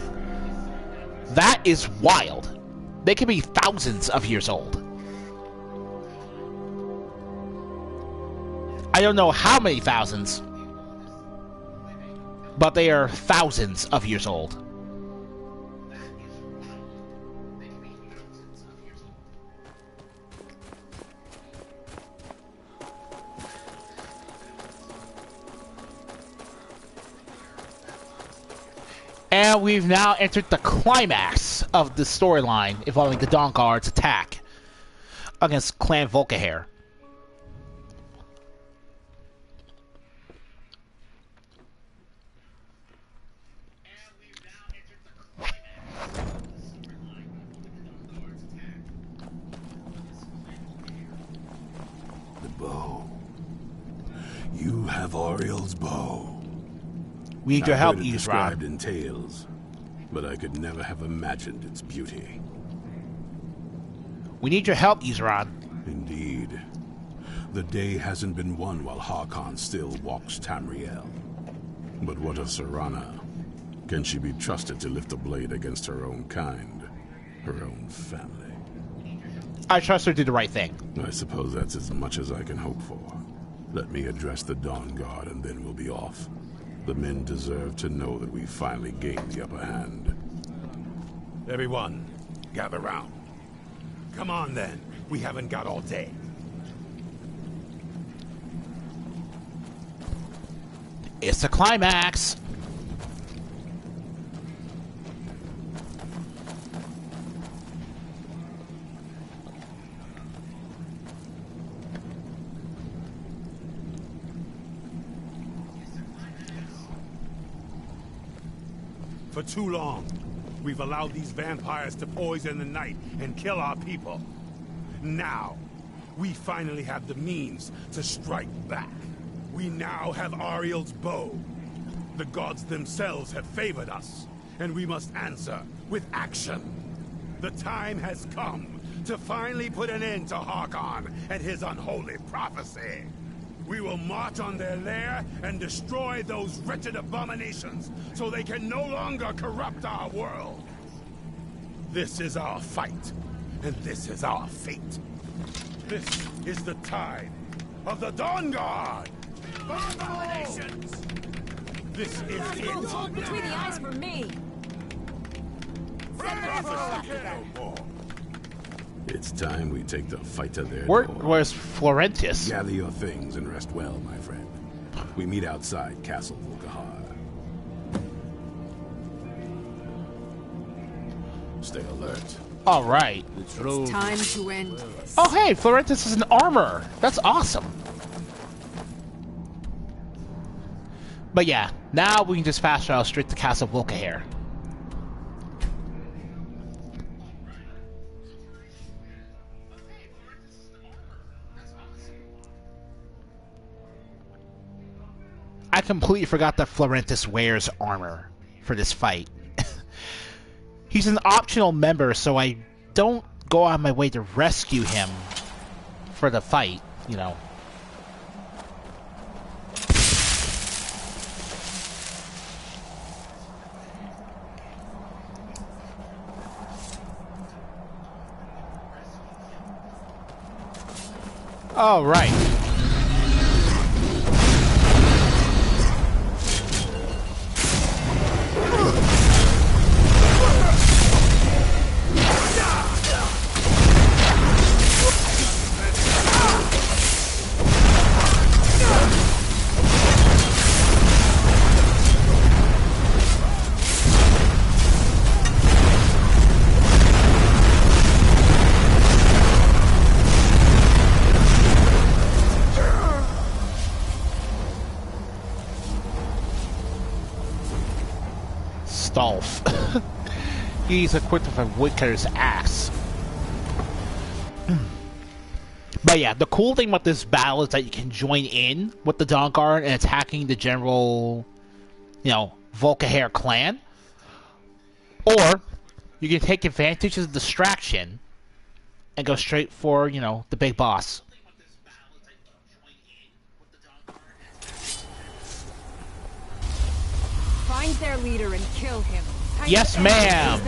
That is wild. They can be thousands of years old. I don't know how many thousands, but they are thousands of years old. And we've now entered the climax of the storyline involving the Dawn Guard's attack against Clan Volcahair. The bow. You have Oriel's bow. We need your help, Isran. Described in tales, but I could never have imagined its beauty. We need your help, Isran. Indeed. The day hasn't been won while Harkon still walks Tamriel. But what of Serana? Can she be trusted to lift a blade against her own kind? Her own family? I trust her to do the right thing. I suppose that's as much as I can hope for. Let me address the Dawn Guard and then we'll be off. The men deserve to know that we finally gained the upper hand. Everyone, gather round. Come on then, we haven't got all day. It's the climax. For too long, we've allowed these vampires to poison the night and kill our people. Now, we finally have the means to strike back. We now have Oriel's bow. The gods themselves have favored us, and we must answer with action. The time has come to finally put an end to Harkon and his unholy prophecy. We will march on their lair and destroy those wretched abominations so they can no longer corrupt our world. This is our fight, and this is our fate. This is the tide of the Dawn Guard! Abominations! This is it! Between the eyes for me! It's time we take the fight to their Where's door. Florentis? Gather your things and rest well, my friend. We meet outside Castle Volcahar. Stay alert. All right. It's time to end this. Oh, hey, Florentis is in armor. That's awesome. But yeah, now we can just fast travel straight to Castle Volcahair. I completely forgot that Florentis wears armor for this fight. He's an optional member, so I don't go on my way to rescue him for the fight, you know. All right. Stolf. He's equipped with a woodcutter's axe. But yeah, the cool thing about this battle is that you can join in with the Dawn Guard and attacking the general, you know, Volcahair clan. Or you can take advantage of the distraction and go straight for, you know, the big boss. Find their leader and kill him. Yes, ma'am.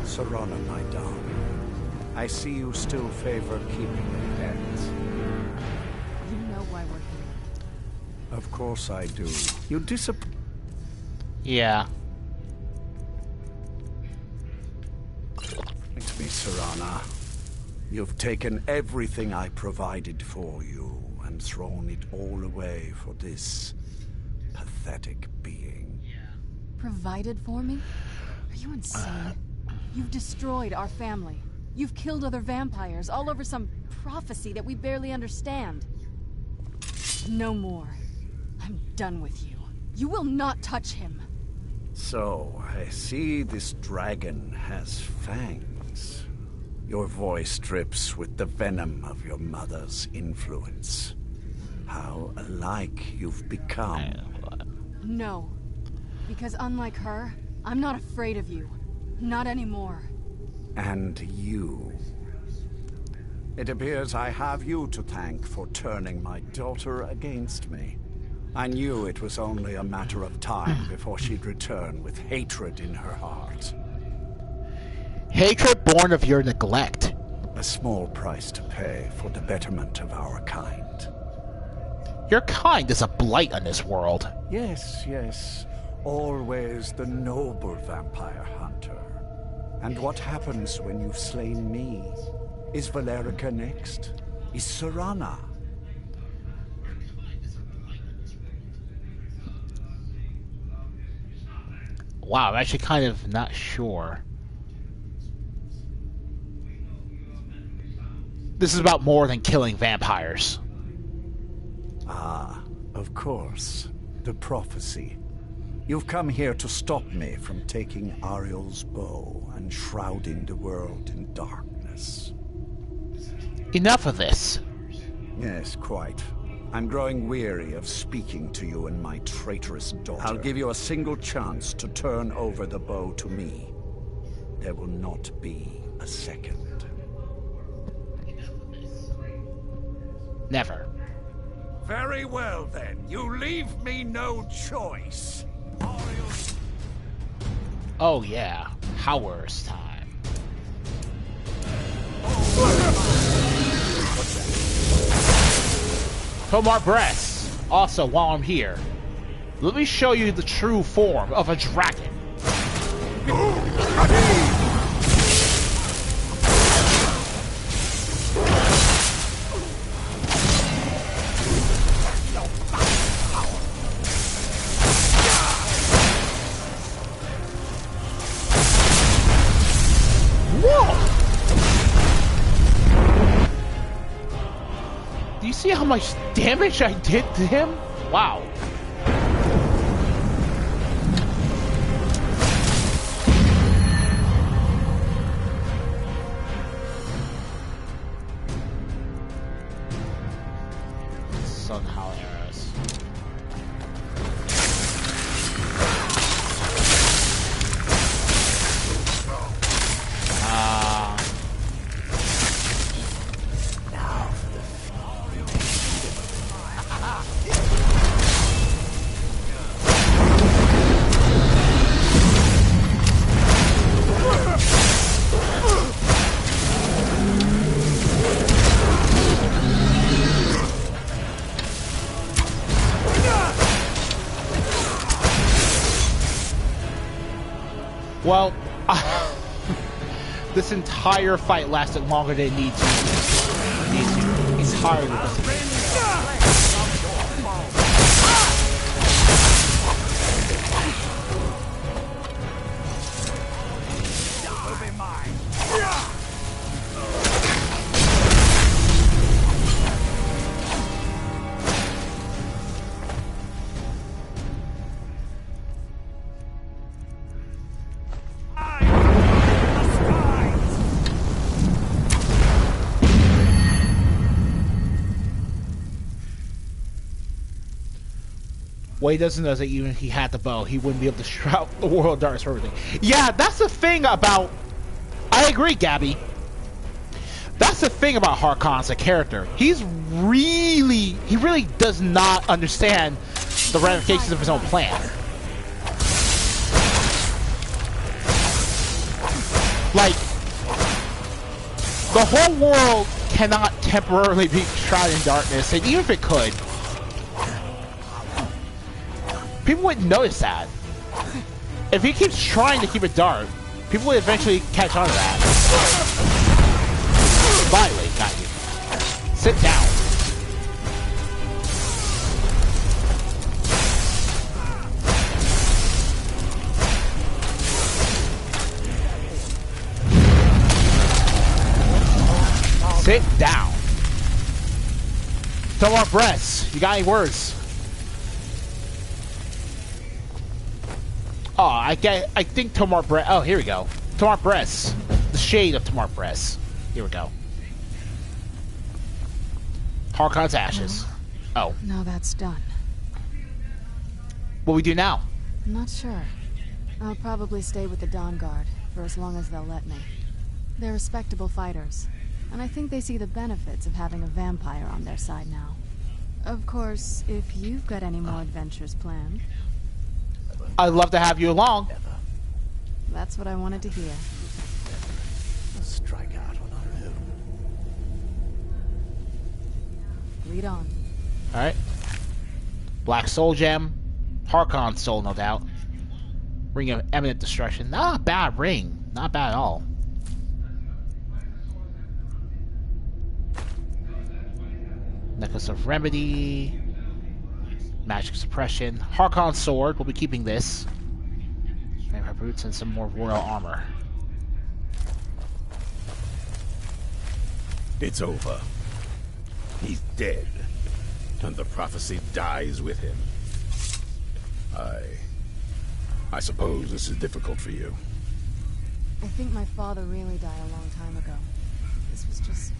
Serana, my darling, I see you still favor keeping your pets. You know why we're here. Of course I do. You disappoint. Yeah. Me, Serana. You've taken everything I provided for you and thrown it all away for this pathetic being. Provided for me? Are you insane? You've destroyed our family. You've killed other vampires all over some prophecy that we barely understand. No more. I'm done with you. You will not touch him. So, I see this dragon has fangs. Your voice drips with the venom of your mother's influence. How alike you've become. No. Because unlike her, I'm not afraid of you. Not anymore. And you. It appears I have you to thank for turning my daughter against me. I knew it was only a matter of time before she'd return with hatred in her heart. Hatred born of your neglect. A small price to pay for the betterment of our kind. Your kind is a blight on this world. Yes, yes. Always the noble vampire hunter. And what happens when you've slain me? Is Valerica next? Is Serana? Wow, I'm actually kind of not sure. This is about more than killing vampires. Ah, of course. The prophecy. You've come here to stop me from taking Oriel's bow and shrouding the world in darkness. Enough of this. Yes, quite. I'm growing weary of speaking to you and my traitorous daughter. I'll give you a single chance to turn over the bow to me. There will not be a second. Never. Very well, then. You leave me no choice. Oh yeah, Howard's time. Tomark Bres. Also, while I'm here, let me show you the true form of a dragon. Do you see how much damage I did to him? Wow. Somehow arrows. Well, this entire fight lasted longer than it needs to. Entirely. What he doesn't know is that even if he had the bow, he wouldn't be able to shroud the world of darkness for everything. Yeah, that's the thing about... I agree, Gabby. That's the thing about Harkon as a character. He really does not understand the ramifications of his own plan. Like, the whole world cannot temporarily be shrouded in darkness, and even if it could, people wouldn't notice that. If he keeps trying to keep it dark, people would eventually catch on to that. Finally, got you. Sit down. Sit down. Tomark Bres, you got any words? Oh, I think Tomark Bres. Oh, here we go. Tomark Bres. The shade of Tomark Bres. Here we go. Harkon's ashes. Oh. Now that's done. What we do now? Not sure. I'll probably stay with the Dawn Guard for as long as they'll let me. They're respectable fighters, and I think they see the benefits of having a vampire on their side now. Of course, if you've got any more adventures planned. I'd love to have you along. That's what I wanted to hear. Let's strike out on our own. Lead on. Alright. Black Soul Gem. Harkon's soul, no doubt. Ring of Eminent Destruction. Not a bad ring. Not bad at all. Necklace of Remedy. Magic Suppression. Harkon's sword. We'll be keeping this. Vampire boots and some more royal armor. It's over. He's dead. And the prophecy dies with him. I suppose this is difficult for you. I think my father really died a long time ago. This was just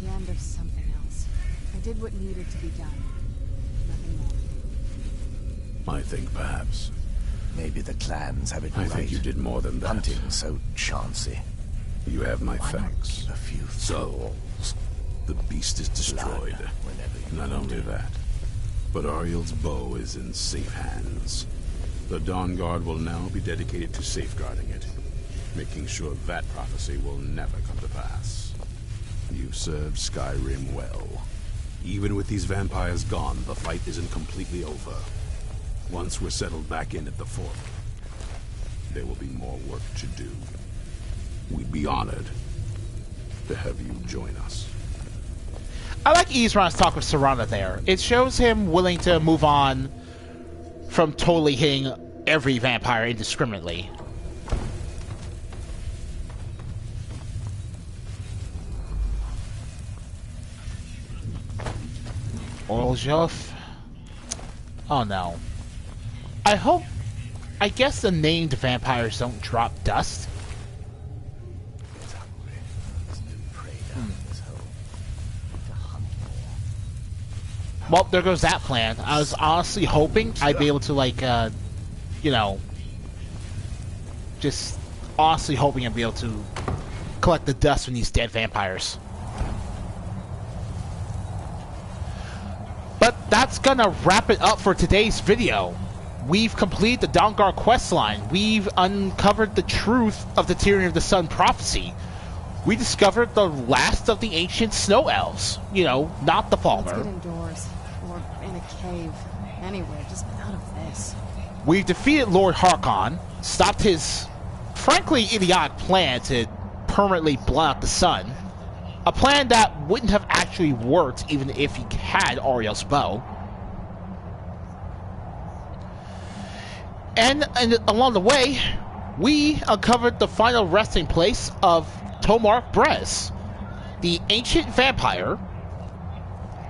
the end of something else. I did what needed to be done. Nothing more. I think perhaps. Maybe the clans have it I right. think you did more than that. Hunting so chancy. You have my Why not thanks. keep a few So, the beast is destroyed. Not only that, but Oriel's bow is in safe hands. The Dawn Guard will now be dedicated to safeguarding it, making sure that prophecy will never come to pass. You've served Skyrim well. Even with these vampires gone, the fight isn't completely over. Once we're settled back in at the fort, there will be more work to do. We'd be honored to have you join us. I like Isran's talk with Serana there. It shows him willing to move on from totally hitting every vampire indiscriminately. Orljov? Oh no. I guess the named vampires don't drop dust. Well, there goes that plan. I was honestly hoping I'd be able to, like, you know, just honestly hoping I'd be able to collect the dust from these dead vampires. But that's gonna wrap it up for today's video. We've completed the Dawn Guard questline. We've uncovered the truth of the Tyranny of the Sun prophecy. We discovered the last of the ancient snow elves. You know, not the Falmer. Let's get indoors. Or in a cave. Anywhere, just out of this. We've defeated Lord Harkon, stopped his, frankly, idiotic plan to permanently blot out the sun. A plan that wouldn't have actually worked even if he had Oriel's bow. And along the way, we uncovered the final resting place of Tomark Bres, the ancient vampire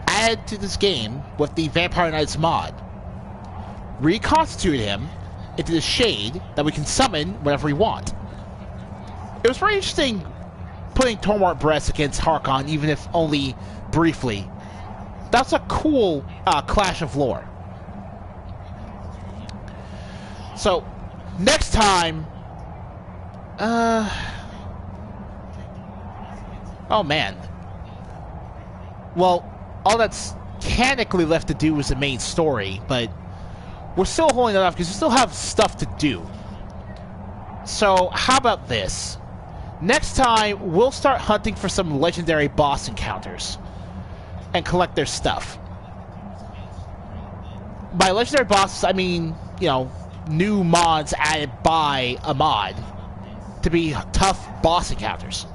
added to this game with the Vampire Knights mod. Reconstituted him into the shade that we can summon whenever we want. It was very interesting putting Tomark Bres against Harkon, even if only briefly. That's a cool clash of lore. So, next time... Oh, man. Well, all that's mechanically left to do is the main story, but we're still holding it off because we still have stuff to do. So, how about this? Next time, we'll start hunting for some legendary boss encounters and collect their stuff. By legendary bosses, I mean, you know, new mods added by a mod to be tough boss encounters.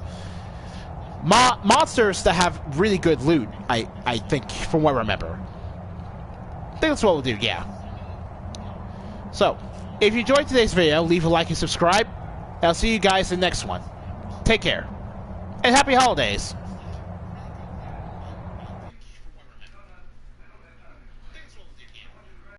Monsters that have really good loot, I think, from what I remember. I think that's what we'll do, yeah. So, if you enjoyed today's video, leave a like and subscribe. And I'll see you guys in the next one. Take care. And happy holidays!